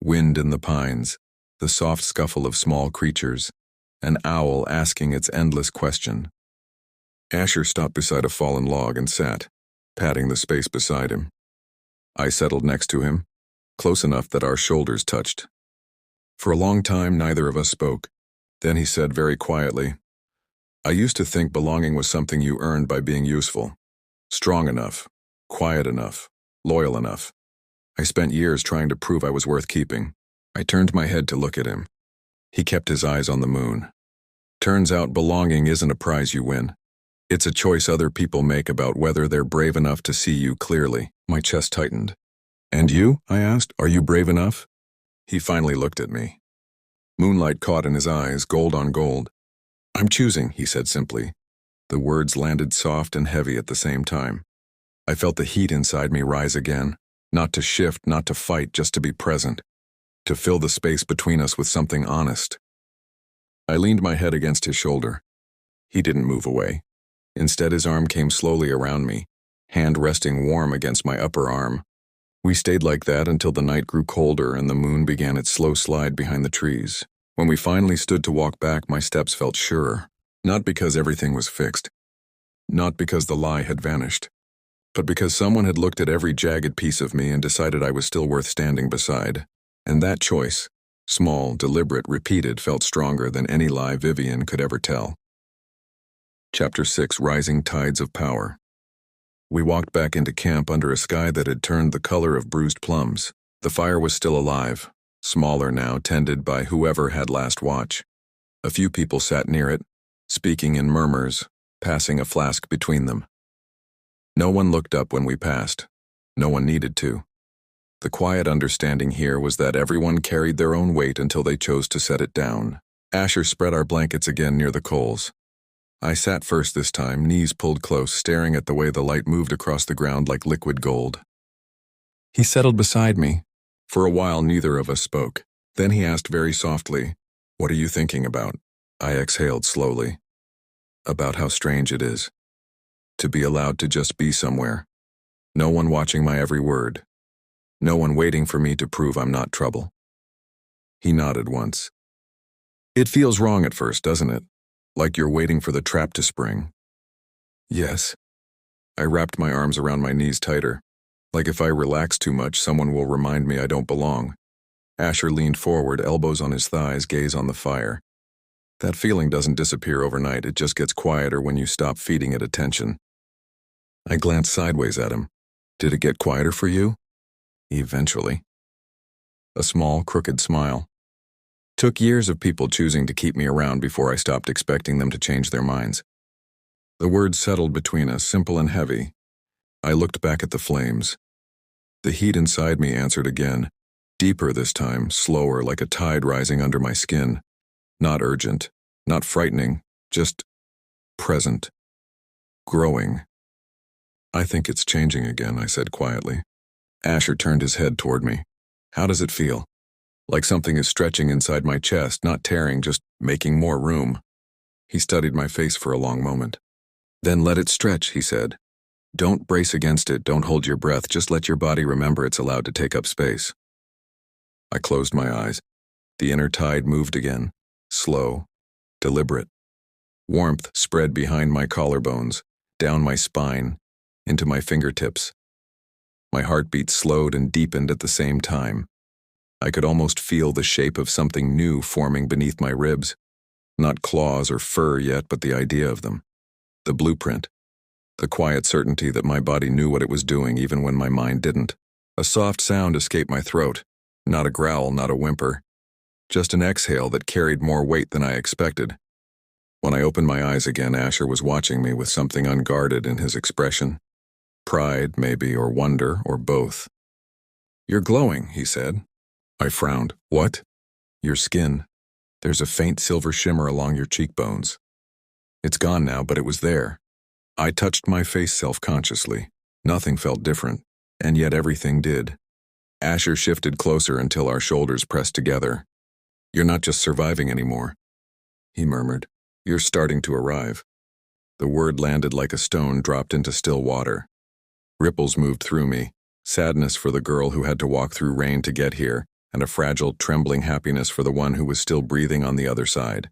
Wind in the pines, the soft scuffle of small creatures, an owl asking its endless question. Asher stopped beside a fallen log and sat, patting the space beside him. I settled next to him, close enough that our shoulders touched. For a long time, neither of us spoke. Then he said very quietly, "I used to think belonging was something you earned by being useful. Strong enough, quiet enough, loyal enough. I spent years trying to prove I was worth keeping." I turned my head to look at him. He kept his eyes on the moon. "Turns out belonging isn't a prize you win. It's a choice other people make about whether they're brave enough to see you clearly." My chest tightened. "And you?" I asked. "Are you brave enough?" He finally looked at me. Moonlight caught in his eyes, gold on gold. "I'm choosing," he said simply. The words landed soft and heavy at the same time. I felt the heat inside me rise again, not to shift, not to fight, just to be present, to fill the space between us with something honest. I leaned my head against his shoulder. He didn't move away. Instead, his arm came slowly around me, hand resting warm against my upper arm. We stayed like that until the night grew colder and the moon began its slow slide behind the trees. When we finally stood to walk back, my steps felt surer, not because everything was fixed, not because the lie had vanished, but because someone had looked at every jagged piece of me and decided I was still worth standing beside. And that choice, small, deliberate, repeated, felt stronger than any lie Vivian could ever tell. Chapter 6: Rising Tides of Power. We walked back into camp under a sky that had turned the color of bruised plums. The fire was still alive, smaller now, tended by whoever had last watch. A few people sat near it, speaking in murmurs, passing a flask between them. No one looked up when we passed. No one needed to. The quiet understanding here was that everyone carried their own weight until they chose to set it down. Asher spread our blankets again near the coals. I sat first this time, knees pulled close, staring at the way the light moved across the ground like liquid gold. He settled beside me. For a while, neither of us spoke. Then he asked very softly, "What are you thinking about?" I exhaled slowly. About how strange it is to be allowed to just be somewhere. No one watching my every word. No one waiting for me to prove I'm not trouble. He nodded once. "It feels wrong at first, doesn't it? Like you're waiting for the trap to spring." "Yes." I wrapped my arms around my knees tighter. Like if I relax too much, someone will remind me I don't belong. Asher leaned forward, elbows on his thighs, gaze on the fire. That feeling doesn't disappear overnight, it just gets quieter when you stop feeding it attention. I glanced sideways at him. "Did it get quieter for you?" "Eventually." A small, crooked smile. Took years of people choosing to keep me around before I stopped expecting them to change their minds. The words settled between us, simple and heavy. I looked back at the flames. The heat inside me answered again, deeper this time, slower, like a tide rising under my skin. Not urgent, not frightening, just present. Growing. "I think it's changing again," I said quietly. Asher turned his head toward me. "How does it feel?" "Like something is stretching inside my chest, not tearing, just making more room." He studied my face for a long moment. "Then let it stretch," he said. "Don't brace against it, don't hold your breath, just let your body remember it's allowed to take up space." I closed my eyes. The inner tide moved again, slow, deliberate. Warmth spread behind my collarbones, down my spine, into my fingertips. My heartbeat slowed and deepened at the same time. I could almost feel the shape of something new forming beneath my ribs. Not claws or fur yet, but the idea of them. The blueprint. The quiet certainty that my body knew what it was doing even when my mind didn't. A soft sound escaped my throat. Not a growl, not a whimper. Just an exhale that carried more weight than I expected. When I opened my eyes again, Asher was watching me with something unguarded in his expression. Pride, maybe, or wonder, or both. "You're glowing," he said. I frowned. "What?" "Your skin. There's a faint silver shimmer along your cheekbones. It's gone now, but it was there." I touched my face self-consciously. Nothing felt different. And yet everything did. Asher shifted closer until our shoulders pressed together. "You're not just surviving anymore," he murmured. "You're starting to arrive." The word landed like a stone dropped into still water. Ripples moved through me, sadness for the girl who had to walk through rain to get here, and a fragile, trembling happiness for the one who was still breathing on the other side.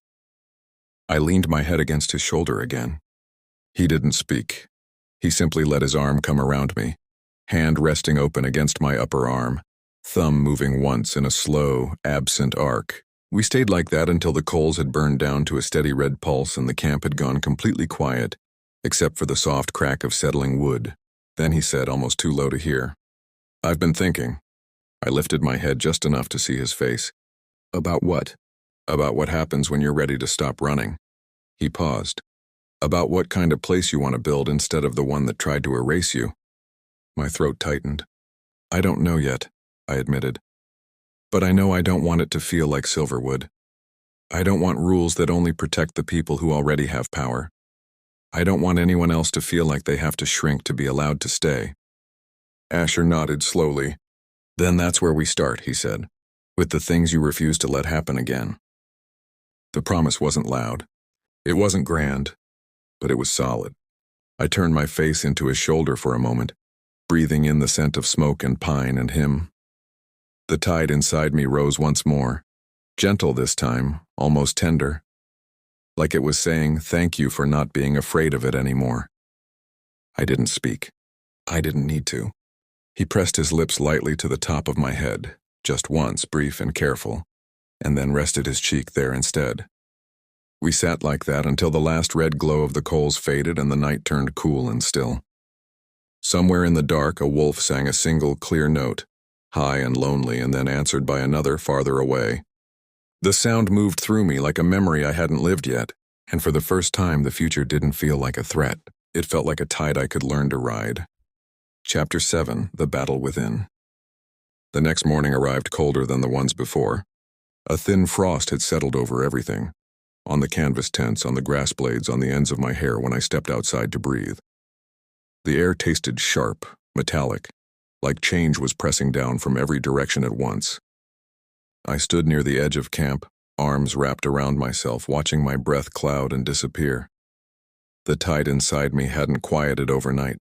I leaned my head against his shoulder again. He didn't speak. He simply let his arm come around me, hand resting open against my upper arm, thumb moving once in a slow, absent arc. We stayed like that until the coals had burned down to a steady red pulse and the camp had gone completely quiet, except for the soft crack of settling wood. Then he said, almost too low to hear, "I've been thinking." I lifted my head just enough to see his face. "About what?" "About what happens when you're ready to stop running." He paused. "About what kind of place you want to build instead of the one that tried to erase you." My throat tightened. "I don't know yet," I admitted. "But I know I don't want it to feel like Silverwood. I don't want rules that only protect the people who already have power. I don't want anyone else to feel like they have to shrink to be allowed to stay." Asher nodded slowly. "Then that's where we start," he said, "with the things you refuse to let happen again." The promise wasn't loud. It wasn't grand, but it was solid. I turned my face into his shoulder for a moment, breathing in the scent of smoke and pine and him. The tide inside me rose once more, gentle this time, almost tender, like it was saying thank you for not being afraid of it anymore. I didn't speak. I didn't need to. He pressed his lips lightly to the top of my head, just once, brief and careful, and then rested his cheek there instead. We sat like that until the last red glow of the coals faded and the night turned cool and still. Somewhere in the dark, a wolf sang a single, clear note, high and lonely, and then answered by another farther away. The sound moved through me like a memory I hadn't lived yet, and for the first time the future didn't feel like a threat. It felt like a tide I could learn to ride. Chapter 7, The Battle Within. The next morning arrived colder than the ones before. A thin frost had settled over everything, on the canvas tents, on the grass blades, on the ends of my hair when I stepped outside to breathe. The air tasted sharp, metallic, like change was pressing down from every direction at once. I stood near the edge of camp, arms wrapped around myself, watching my breath cloud and disappear. The tide inside me hadn't quieted overnight.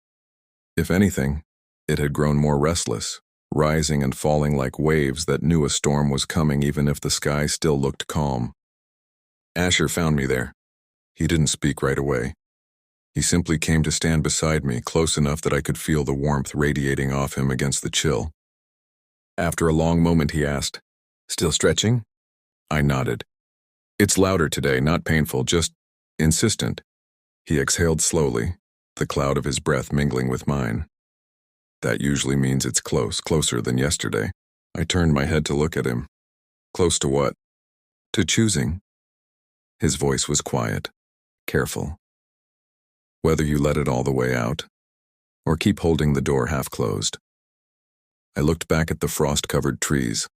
If anything, it had grown more restless, rising and falling like waves that knew a storm was coming even if the sky still looked calm. Asher found me there. He didn't speak right away. He simply came to stand beside me, close enough that I could feel the warmth radiating off him against the chill. After a long moment he asked, "Still stretching?" I nodded. "It's louder today, not painful, just insistent." He exhaled slowly, the cloud of his breath mingling with mine. "That usually means it's close, closer than yesterday." I turned my head to look at him. "Close to what?" "To choosing." His voice was quiet, careful. "Whether you let it all the way out, or keep holding the door half closed." I looked back at the frost-covered trees.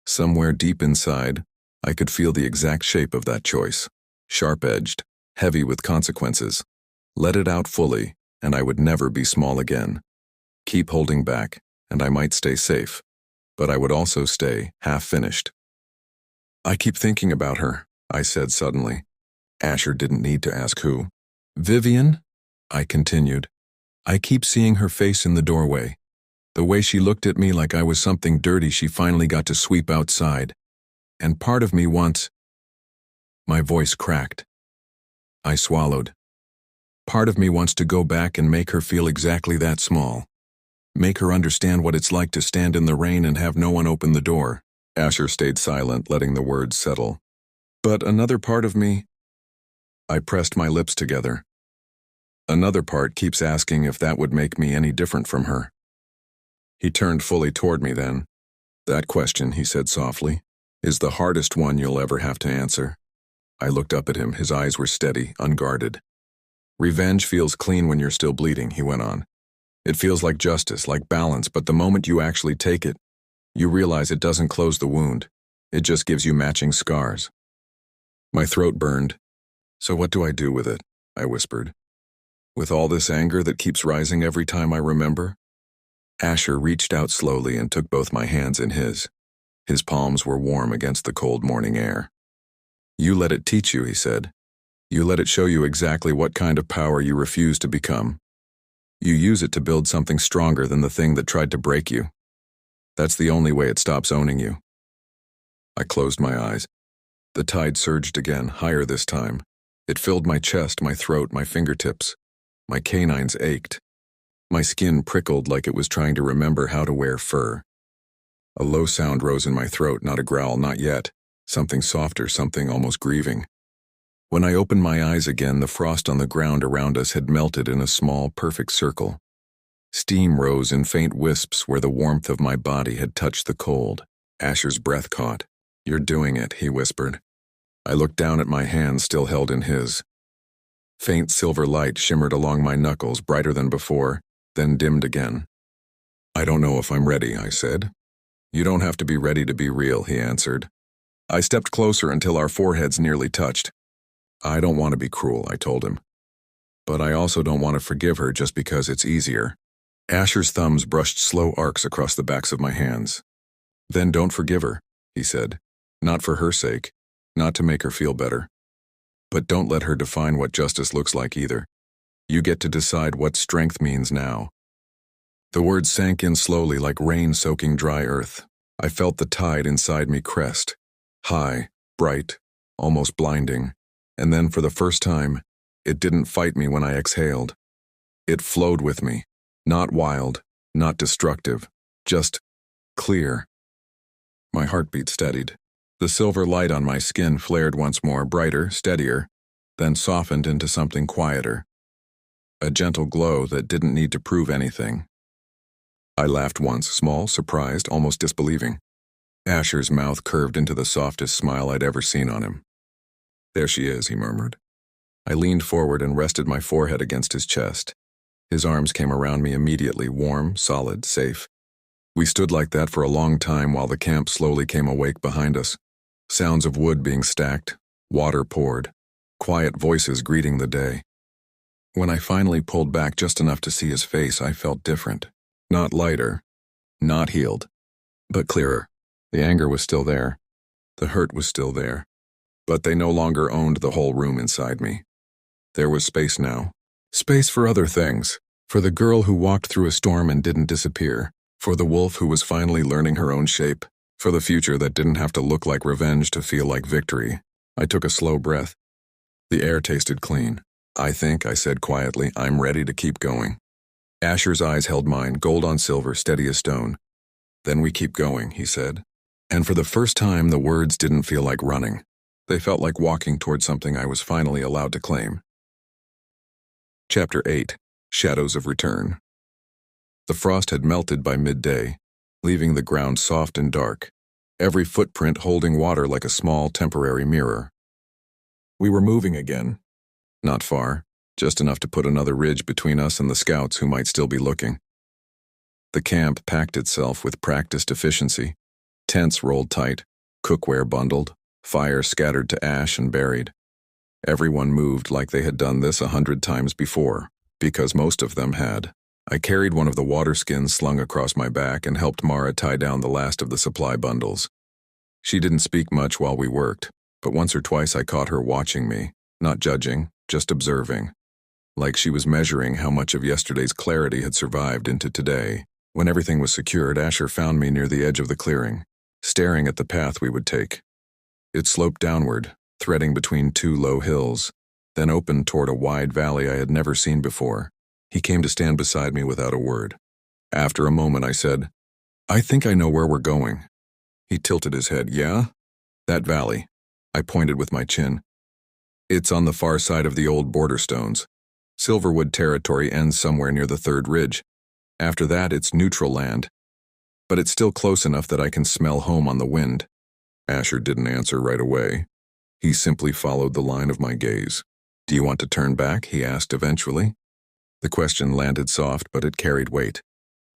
Somewhere deep inside, I could feel the exact shape of that choice, sharp-edged, heavy with consequences. Let it out fully, and I would never be small again. Keep holding back, and I might stay safe, but I would also stay half-finished. "I keep thinking about her," I said suddenly. Asher didn't need to ask who. "Vivian," I continued. "I keep seeing her face in the doorway. The way she looked at me like I was something dirty she finally got to sweep outside. And part of me wants—" My voice cracked. I swallowed. "Part of me wants to go back and make her feel exactly that small. Make her understand what it's like to stand in the rain and have no one open the door." Asher stayed silent, letting the words settle. "But another part of me—" I pressed my lips together. "Another part keeps asking if that would make me any different from her." He turned fully toward me then. "That question," he said softly, "is the hardest one you'll ever have to answer." I looked up at him. His eyes were steady, unguarded. "Revenge feels clean when you're still bleeding," he went on. "It feels like justice, like balance, but the moment you actually take it, you realize it doesn't close the wound. It just gives you matching scars." My throat burned. "So what do I do with it?" I whispered. "With all this anger that keeps rising every time I remember?" Asher reached out slowly and took both my hands in his. His palms were warm against the cold morning air. "You let it teach you," he said. "You let it show you exactly what kind of power you refuse to become. You use it to build something stronger than the thing that tried to break you. That's the only way it stops owning you." I closed my eyes. The tide surged again, higher this time. It filled my chest, my throat, my fingertips. My canines ached. My skin prickled like it was trying to remember how to wear fur. A low sound rose in my throat, not a growl, not yet. Something softer, something almost grieving. When I opened my eyes again, the frost on the ground around us had melted in a small, perfect circle. Steam rose in faint wisps where the warmth of my body had touched the cold. Asher's breath caught. "You're doing it," he whispered. I looked down at my hands still held in his. Faint silver light shimmered along my knuckles, brighter than before, then dimmed again. "I don't know if I'm ready," I said. "You don't have to be ready to be real," he answered. I stepped closer until our foreheads nearly touched. "I don't want to be cruel," I told him. "But I also don't want to forgive her just because it's easier." Asher's thumbs brushed slow arcs across the backs of my hands. "Then don't forgive her," he said. "Not for her sake, not to make her feel better. But don't let her define what justice looks like either. You get to decide what strength means now." The words sank in slowly like rain soaking dry earth. I felt the tide inside me crest. High, bright, almost blinding. And then for the first time, it didn't fight me when I exhaled. It flowed with me. Not wild, not destructive, just clear. My heartbeat steadied. The silver light on my skin flared once more, brighter, steadier, then softened into something quieter. A gentle glow that didn't need to prove anything. I laughed once, small, surprised, almost disbelieving. Asher's mouth curved into the softest smile I'd ever seen on him. "There she is," he murmured. I leaned forward and rested my forehead against his chest. His arms came around me immediately, warm, solid, safe. We stood like that for a long time while the camp slowly came awake behind us. Sounds of wood being stacked, water poured, quiet voices greeting the day. When I finally pulled back just enough to see his face, I felt different. Not lighter, not healed, but clearer. The anger was still there. The hurt was still there. But they no longer owned the whole room inside me. There was space now. Space for other things. For the girl who walked through a storm and didn't disappear. For the wolf who was finally learning her own shape. For the future that didn't have to look like revenge to feel like victory. I took a slow breath. The air tasted clean. "I think," I said quietly, "I'm ready to keep going." Asher's eyes held mine, gold on silver, steady as stone. "Then we keep going," he said. And for the first time, the words didn't feel like running. They felt like walking toward something I was finally allowed to claim. Chapter 8. Shadows of Return. The frost had melted by midday, leaving the ground soft and dark, every footprint holding water like a small temporary mirror. We were moving again. Not far, just enough to put another ridge between us and the scouts who might still be looking. The camp packed itself with practiced efficiency. Tents rolled tight, cookware bundled, fire scattered to ash and buried. Everyone moved like they had done this 100 times before, because most of them had. I carried one of the water skins slung across my back and helped Mara tie down the last of the supply bundles. She didn't speak much while we worked, but once or twice I caught her watching me, not judging, just observing. Like she was measuring how much of yesterday's clarity had survived into today. When everything was secured, Asher found me near the edge of the clearing, staring at the path we would take. It sloped downward, threading between two low hills, then opened toward a wide valley I had never seen before. He came to stand beside me without a word. After a moment, I said, "I think I know where we're going." He tilted his head. "Yeah? That valley." I pointed with my chin. "It's on the far side of the old border stones. Silverwood territory ends somewhere near the third ridge. After that, it's neutral land. But it's still close enough that I can smell home on the wind." Asher didn't answer right away. He simply followed the line of my gaze. "Do you want to turn back?" he asked eventually. The question landed soft, but it carried weight.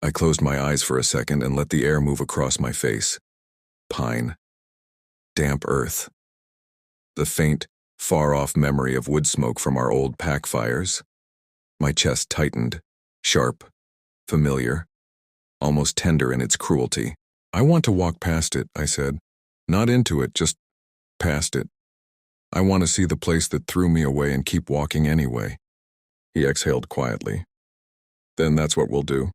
I closed my eyes for a second and let the air move across my face. Pine. Damp earth. The faint, far-off memory of wood smoke from our old pack fires. My chest tightened, sharp, familiar. almost tender in its cruelty. "I want to walk past it," I said. "Not into it, just past it. I want to see the place that threw me away and keep walking anyway." He exhaled quietly. "Then that's what we'll do."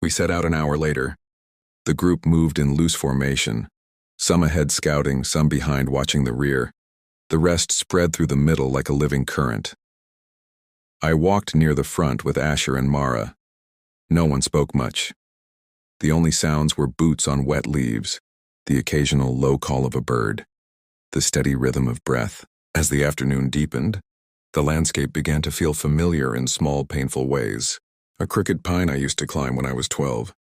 We set out an hour later. The group moved in loose formation, some ahead scouting, some behind watching the rear. The rest spread through the middle like a living current. I walked near the front with Asher and Mara. No one spoke much. The only sounds were boots on wet leaves, the occasional low call of a bird, the steady rhythm of breath. As the afternoon deepened, the landscape began to feel familiar in small, painful ways. A crooked pine I used to climb when I was 12.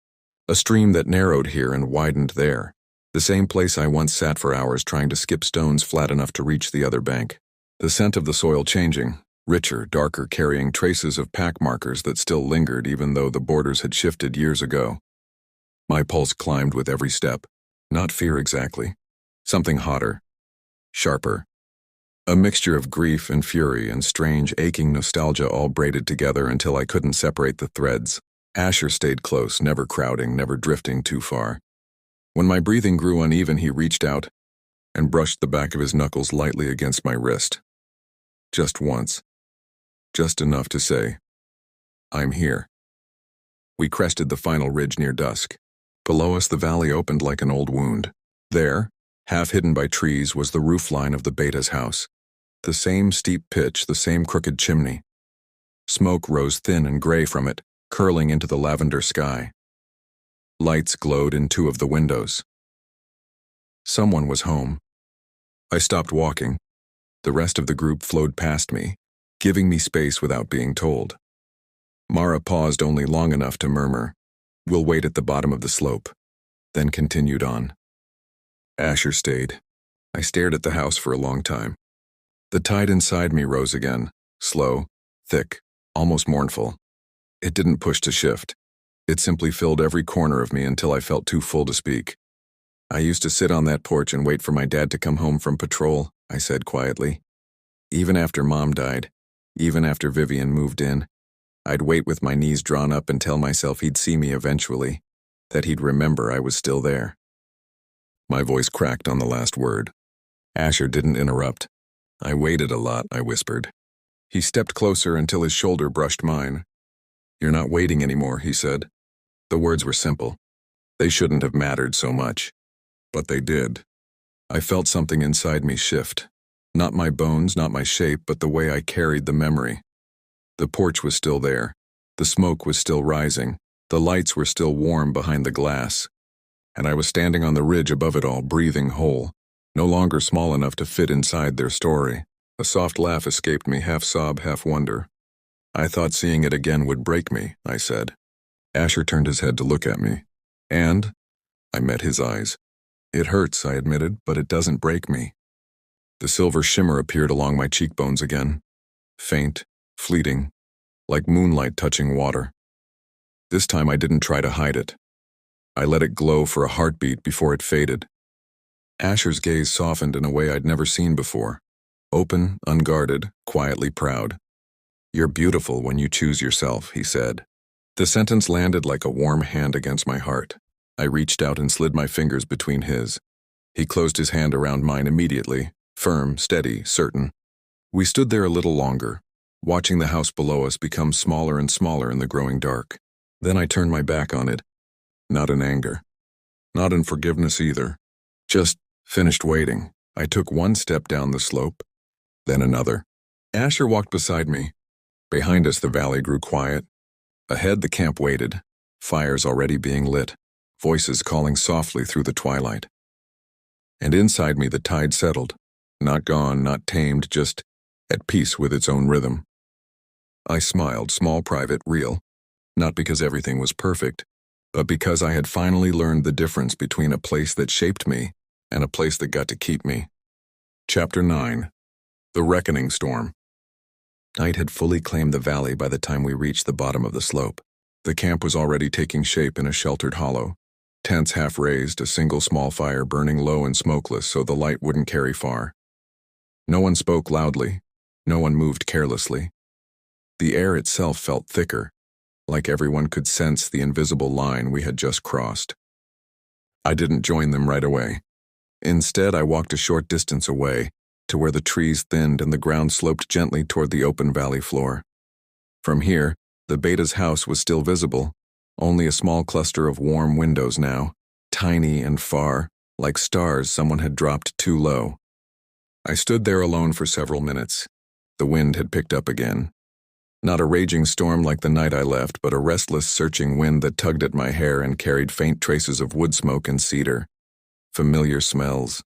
A stream that narrowed here and widened there. The same place I once sat for hours trying to skip stones flat enough to reach the other bank. The scent of the soil changing, richer, darker, carrying traces of pack markers that still lingered even though the borders had shifted years ago. My pulse climbed with every step. Not fear exactly. Something hotter. Sharper. A mixture of grief and fury and strange, aching nostalgia all braided together until I couldn't separate the threads. Asher stayed close, never crowding, never drifting too far. When my breathing grew uneven, he reached out and brushed the back of his knuckles lightly against my wrist. Just once. Just enough to say, "I'm here." We crested the final ridge near dusk. Below us, the valley opened like an old wound. There, half hidden by trees, was the roofline of the Beta's house. The same steep pitch, the same crooked chimney. Smoke rose thin and gray from it, curling into the lavender sky. Lights glowed in 2 of the windows. Someone was home. I stopped walking. The rest of the group flowed past me, giving me space without being told. Mara paused only long enough to murmur, "We'll wait at the bottom of the slope," then continued on. Asher stayed. I stared at the house for a long time. The tide inside me rose again, slow, thick, almost mournful. It didn't push to shift. It simply filled every corner of me until I felt too full to speak. "I used to sit on that porch and wait for my dad to come home from patrol," I said quietly. "Even after Mom died, even after Vivian moved in, I'd wait with my knees drawn up and tell myself he'd see me eventually, that he'd remember I was still there." My voice cracked on the last word. Asher didn't interrupt. "I waited a lot," I whispered. He stepped closer until his shoulder brushed mine. "You're not waiting anymore," he said. The words were simple. They shouldn't have mattered so much. But they did. I felt something inside me shift. Not my bones, not my shape, but the way I carried the memory. The porch was still there. The smoke was still rising. The lights were still warm behind the glass. And I was standing on the ridge above it all, breathing whole, no longer small enough to fit inside their story. A soft laugh escaped me, half sob, half wonder. "I thought seeing it again would break me," I said. Asher turned his head to look at me. And I met his eyes. "It hurts," I admitted, "but it doesn't break me." The silver shimmer appeared along my cheekbones again. Faint, fleeting, like moonlight touching water. This time I didn't try to hide it. I let it glow for a heartbeat before it faded. Asher's gaze softened in a way I'd never seen before. Open, unguarded, quietly proud. "You're beautiful when you choose yourself," he said. The sentence landed like a warm hand against my heart. I reached out and slid my fingers between his. He closed his hand around mine immediately, firm, steady, certain. We stood there a little longer, watching the house below us become smaller and smaller in the growing dark. Then I turned my back on it. Not in anger. Not in forgiveness either. Just finished waiting. I took one step down the slope, then another. Asher walked beside me. Behind us the valley grew quiet. Ahead the camp waited, fires already being lit, voices calling softly through the twilight. And inside me the tide settled, not gone, not tamed, just at peace with its own rhythm. I smiled, small, private, real, not because everything was perfect, but because I had finally learned the difference between a place that shaped me and a place that got to keep me. Chapter 9. The Reckoning Storm. Night had fully claimed the valley by the time we reached the bottom of the slope. The camp was already taking shape in a sheltered hollow. Tents half raised, a single small fire burning low and smokeless so the light wouldn't carry far. No one spoke loudly. No one moved carelessly. The air itself felt thicker, like everyone could sense the invisible line we had just crossed. I didn't join them right away. Instead, I walked a short distance away, to where the trees thinned and the ground sloped gently toward the open valley floor. From here, the Beta's house was still visible, only a small cluster of warm windows now, tiny and far, like stars someone had dropped too low. I stood there alone for several minutes. The wind had picked up again. Not a raging storm like the night I left, but a restless, searching wind that tugged at my hair and carried faint traces of wood smoke and cedar. Familiar smells.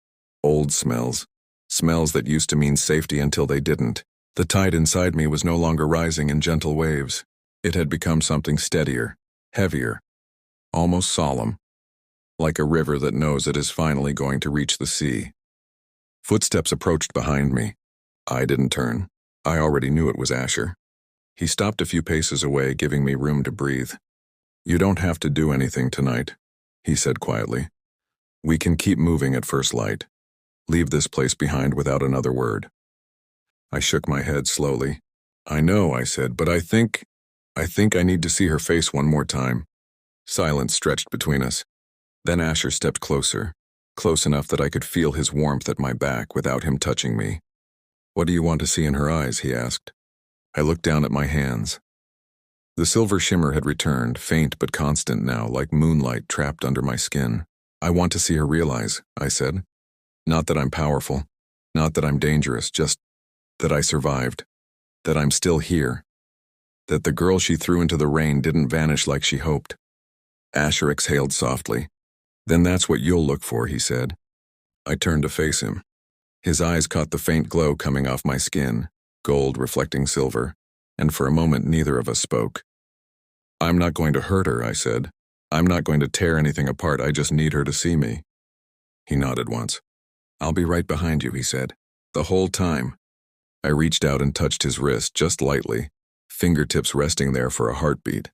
Old smells. Smells that used to mean safety until they didn't. The tide inside me was no longer rising in gentle waves. It had become something steadier, heavier, almost solemn, like a river that knows it is finally going to reach the sea. Footsteps approached behind me. I didn't turn. I already knew it was Asher. He stopped a few paces away, giving me room to breathe. "You don't have to do anything tonight," he said quietly. "We can keep moving at first light. Leave this place behind without another word." I shook my head slowly. "I know," I said, "but I think I need to see her face one more time." Silence stretched between us. Then Asher stepped closer, close enough that I could feel his warmth at my back without him touching me. "What do you want to see in her eyes?" he asked. I looked down at my hands. The silver shimmer had returned, faint but constant now, like moonlight trapped under my skin. "I want to see her realize," I said. "Not that I'm powerful, not that I'm dangerous, just that I survived, that I'm still here, that the girl she threw into the rain didn't vanish like she hoped." Asher exhaled softly. "Then that's what you'll look for," he said. I turned to face him. His eyes caught the faint glow coming off my skin, gold reflecting silver, and for a moment neither of us spoke. "I'm not going to hurt her," I said. "I'm not going to tear anything apart, I just need her to see me." He nodded once. "I'll be right behind you," he said. The whole time. I reached out and touched his wrist just lightly, fingertips resting there for a heartbeat.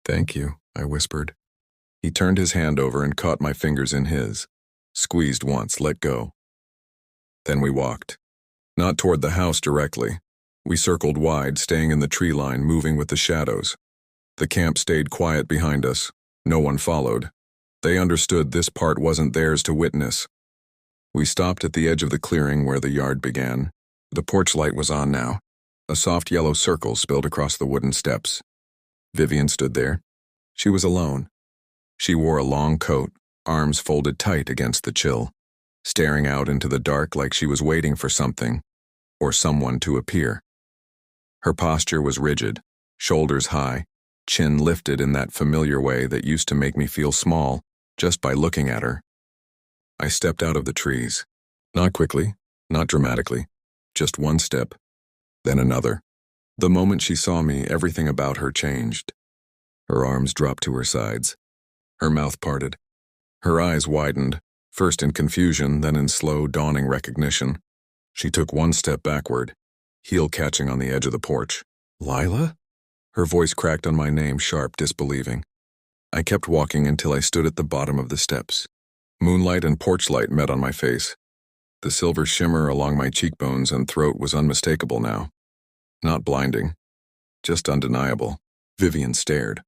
"Thank you," I whispered. He turned his hand over and caught my fingers in his. Squeezed once, let go. Then we walked. Not toward the house directly. We circled wide, staying in the tree line, moving with the shadows. The camp stayed quiet behind us. No one followed. They understood this part wasn't theirs to witness. We stopped at the edge of the clearing where the yard began. The porch light was on now. A soft yellow circle spilled across the wooden steps. Vivian stood there. She was alone. She wore a long coat, arms folded tight against the chill, staring out into the dark like she was waiting for something, or someone to appear. Her posture was rigid, shoulders high, chin lifted in that familiar way that used to make me feel small just by looking at her. I stepped out of the trees. Not quickly, not dramatically, just one step, then another. The moment she saw me, everything about her changed. Her arms dropped to her sides. Her mouth parted. Her eyes widened, first in confusion, then in slow, dawning recognition. She took one step backward, heel catching on the edge of the porch. "Lila?" Her voice cracked on my name, sharp, disbelieving. I kept walking until I stood at the bottom of the steps. Moonlight and porch light met on my face. The silver shimmer along my cheekbones and throat was unmistakable now. Not blinding, just undeniable. Vivian stared.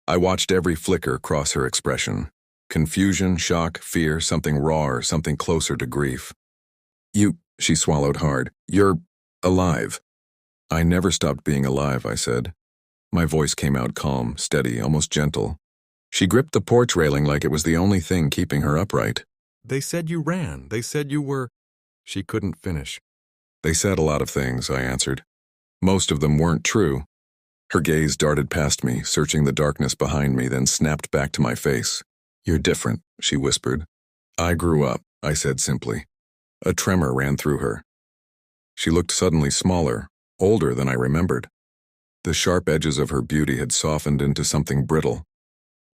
I watched every flicker cross her expression. Confusion, shock, fear, something rawer, something closer to grief. She swallowed hard. "You're alive." "I never stopped being alive," I said. My voice came out calm, steady, almost gentle. She gripped the porch railing like it was the only thing keeping her upright. "They said you ran. They said you were—" She couldn't finish. "They said a lot of things," I answered. "Most of them weren't true." Her gaze darted past me, searching the darkness behind me, then snapped back to my face. "You're different," she whispered. "I grew up," I said simply. A tremor ran through her. She looked suddenly smaller, older than I remembered. The sharp edges of her beauty had softened into something brittle.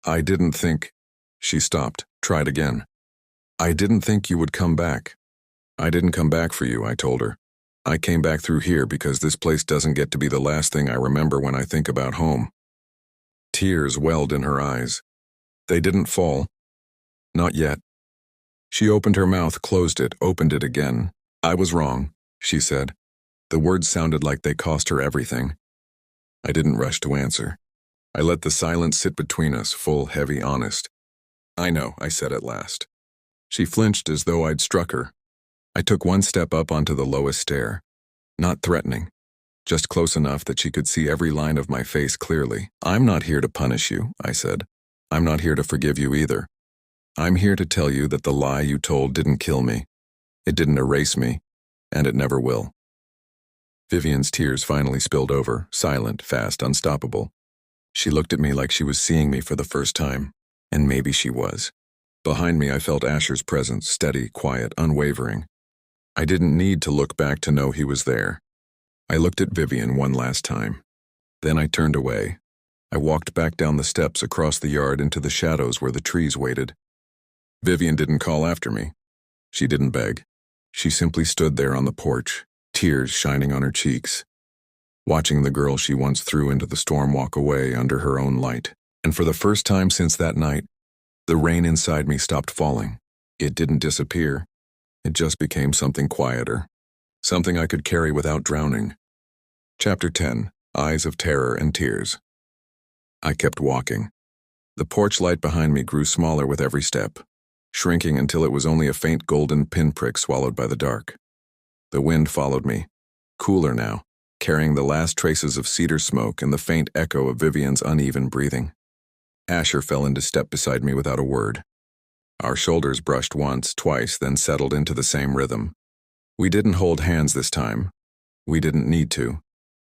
"I didn't think—" She stopped, tried again. "I didn't think you would come back." "I didn't come back for you," I told her. "I came back through here because this place doesn't get to be the last thing I remember when I think about home." Tears welled in her eyes. They didn't fall. Not yet. She opened her mouth, closed it, opened it again. "I was wrong," she said. The words sounded like they cost her everything. I didn't rush to answer. I let the silence sit between us, full, heavy, honest. I know, I said at last. She flinched as though I'd struck her. I took one step up onto the lowest stair. Not threatening, just close enough that she could see every line of my face clearly. I'm not here to punish you, I said. I'm not here to forgive you either. I'm here to tell you that the lie you told didn't kill me. It didn't erase me, and it never will. Vivian's tears finally spilled over, silent, fast, unstoppable. She looked at me like she was seeing me for the first time, and maybe she was. Behind me, I felt Asher's presence, steady, quiet, unwavering. I didn't need to look back to know he was there. I looked at Vivian one last time. Then I turned away. I walked back down the steps across the yard into the shadows where the trees waited. Vivian didn't call after me. She didn't beg. She simply stood there on the porch, tears shining on her cheeks, watching the girl she once threw into the storm walk away under her own light. And for the first time since that night, the rain inside me stopped falling. It didn't disappear. It just became something quieter, something I could carry without drowning. Chapter 10, Eyes of Terror and Tears. I kept walking. The porch light behind me grew smaller with every step, shrinking until it was only a faint golden pinprick swallowed by the dark. The wind followed me, cooler now, carrying the last traces of cedar smoke and the faint echo of Vivian's uneven breathing. Asher fell into step beside me without a word. Our shoulders brushed once, twice, then settled into the same rhythm. We didn't hold hands this time. We didn't need to.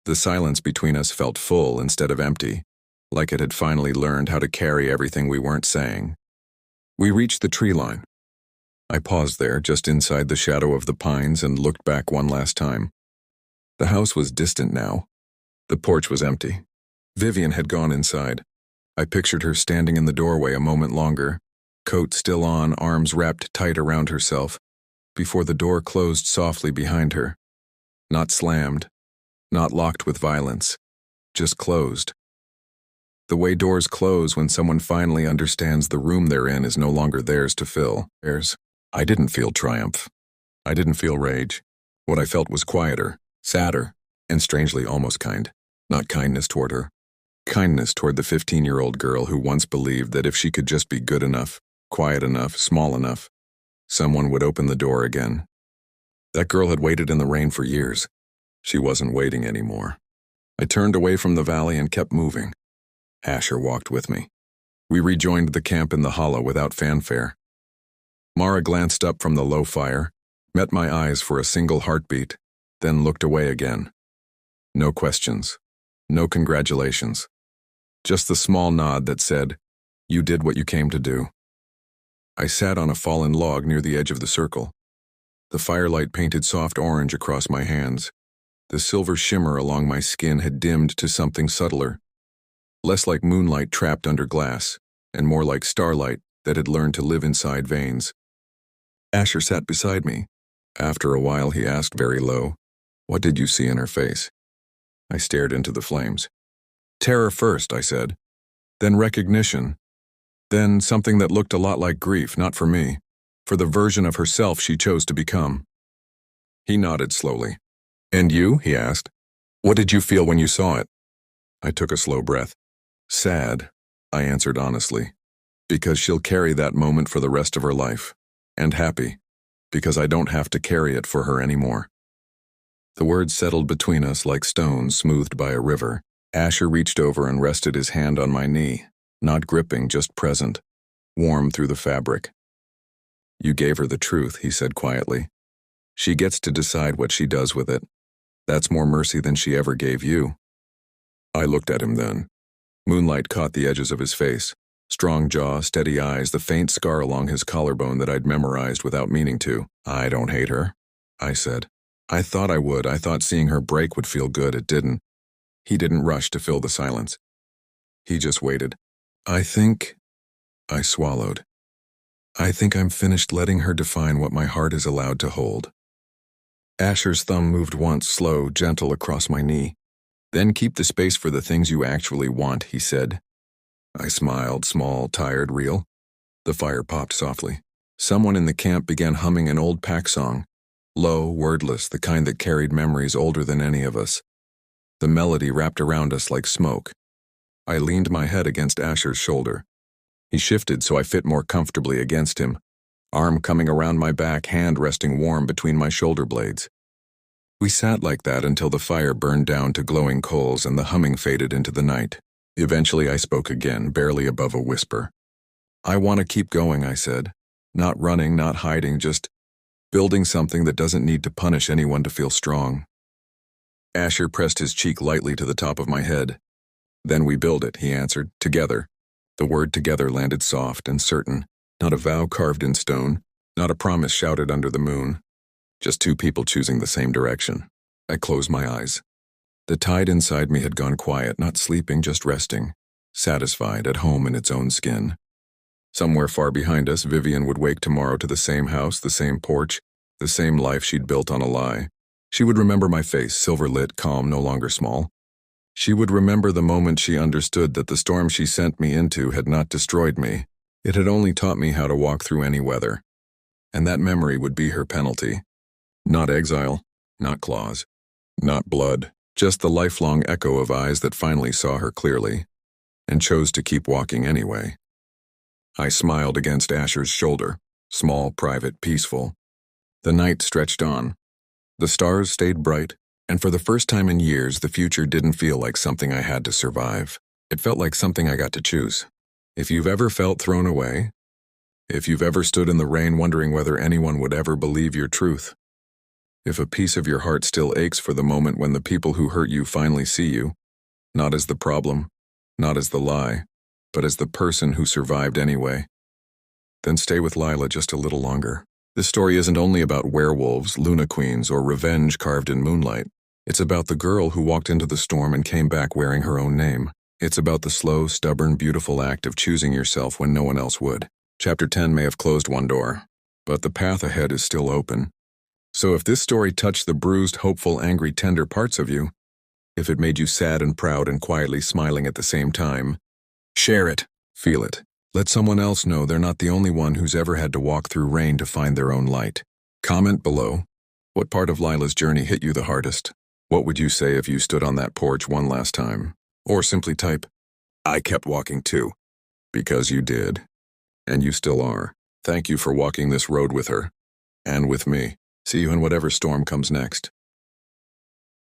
The silence between us felt full instead of empty, like it had finally learned how to carry everything we weren't saying. We reached the tree line. I paused there, just inside the shadow of the pines, and looked back one last time. The house was distant now. The porch was empty. Vivian had gone inside. I pictured her standing in the doorway a moment longer, coat still on, arms wrapped tight around herself, before the door closed softly behind her. Not slammed, not locked with violence, just closed. The way doors close when someone finally understands the room they're in is no longer theirs to fill. I didn't feel triumph. I didn't feel rage. What I felt was quieter, sadder, and strangely almost kind. Not kindness toward her. Kindness toward the 15-year-old girl who once believed that if she could just be good enough, quiet enough, small enough, someone would open the door again. That girl had waited in the rain for years. She wasn't waiting anymore. I turned away from the valley and kept moving. Asher walked with me. We rejoined the camp in the hollow without fanfare. Mara glanced up from the low fire, met my eyes for a single heartbeat, then looked away again. No questions. No congratulations. Just the small nod that said, "You did what you came to do." I sat on a fallen log near the edge of the circle. The firelight painted soft orange across my hands. The silver shimmer along my skin had dimmed to something subtler, less like moonlight trapped under glass, and more like starlight that had learned to live inside veins. Asher sat beside me. After a while, he asked very low, "What did you see in her face?" I stared into the flames. "Terror first," I said. "Then recognition. Then something that looked a lot like grief, not for me, for the version of herself she chose to become." He nodded slowly. "And you?" he asked. "What did you feel when you saw it?" I took a slow breath. "Sad," I answered honestly, "because she'll carry that moment for the rest of her life. And happy, because I don't have to carry it for her anymore." The words settled between us like stones smoothed by a river. Asher reached over and rested his hand on my knee, not gripping, just present, warm through the fabric. "You gave her the truth," he said quietly. "She gets to decide what she does with it. That's more mercy than she ever gave you." I looked at him then. Moonlight caught the edges of his face. Strong jaw, steady eyes, the faint scar along his collarbone that I'd memorized without meaning to. "I don't hate her," I said. "I thought I would. I thought seeing her break would feel good. It didn't." He didn't rush to fill the silence. He just waited. I swallowed. "I think I'm finished letting her define what my heart is allowed to hold." Asher's thumb moved once, slow, gentle, across my knee. "Then keep the space for the things you actually want," he said. I smiled, small, tired, real. The fire popped softly. Someone in the camp began humming an old pack song. Low, wordless, the kind that carried memories older than any of us. The melody wrapped around us like smoke. I leaned my head against Asher's shoulder. He shifted so I fit more comfortably against him, arm coming around my back, hand resting warm between my shoulder blades. We sat like that until the fire burned down to glowing coals and the humming faded into the night. Eventually I spoke again, barely above a whisper. "I want to keep going," I said. "Not running, not hiding, just building something that doesn't need to punish anyone to feel strong." Asher pressed his cheek lightly to the top of my head. "Then we build it," he answered, "together." The word together landed soft and certain, not a vow carved in stone, not a promise shouted under the moon. Just two people choosing the same direction. I closed my eyes. The tide inside me had gone quiet, not sleeping, just resting, satisfied, at home in its own skin. Somewhere far behind us, Vivian would wake tomorrow to the same house, the same porch, the same life she'd built on a lie. She would remember my face, silver-lit, calm, no longer small. She would remember the moment she understood that the storm she sent me into had not destroyed me. It had only taught me how to walk through any weather. And that memory would be her penalty. Not exile, not claws, not blood, just the lifelong echo of eyes that finally saw her clearly and chose to keep walking anyway. I smiled against Asher's shoulder, small, private, peaceful. The night stretched on. The stars stayed bright, and for the first time in years, the future didn't feel like something I had to survive. It felt like something I got to choose. If you've ever felt thrown away, if you've ever stood in the rain wondering whether anyone would ever believe your truth, if a piece of your heart still aches for the moment when the people who hurt you finally see you, not as the problem, not as the lie, but as the person who survived anyway, then stay with Lila just a little longer. This story isn't only about werewolves, Luna Queens, or revenge carved in moonlight. It's about the girl who walked into the storm and came back wearing her own name. It's about the slow, stubborn, beautiful act of choosing yourself when no one else would. Chapter 10 may have closed one door, but the path ahead is still open. So if this story touched the bruised, hopeful, angry, tender parts of you, if it made you sad and proud and quietly smiling at the same time, share it, feel it. Let someone else know they're not the only one who's ever had to walk through rain to find their own light. Comment below. What part of Lila's journey hit you the hardest? What would you say if you stood on that porch one last time? Or simply type, "I kept walking too." Because you did. And you still are. Thank you for walking this road with her. And with me. See you in whatever storm comes next.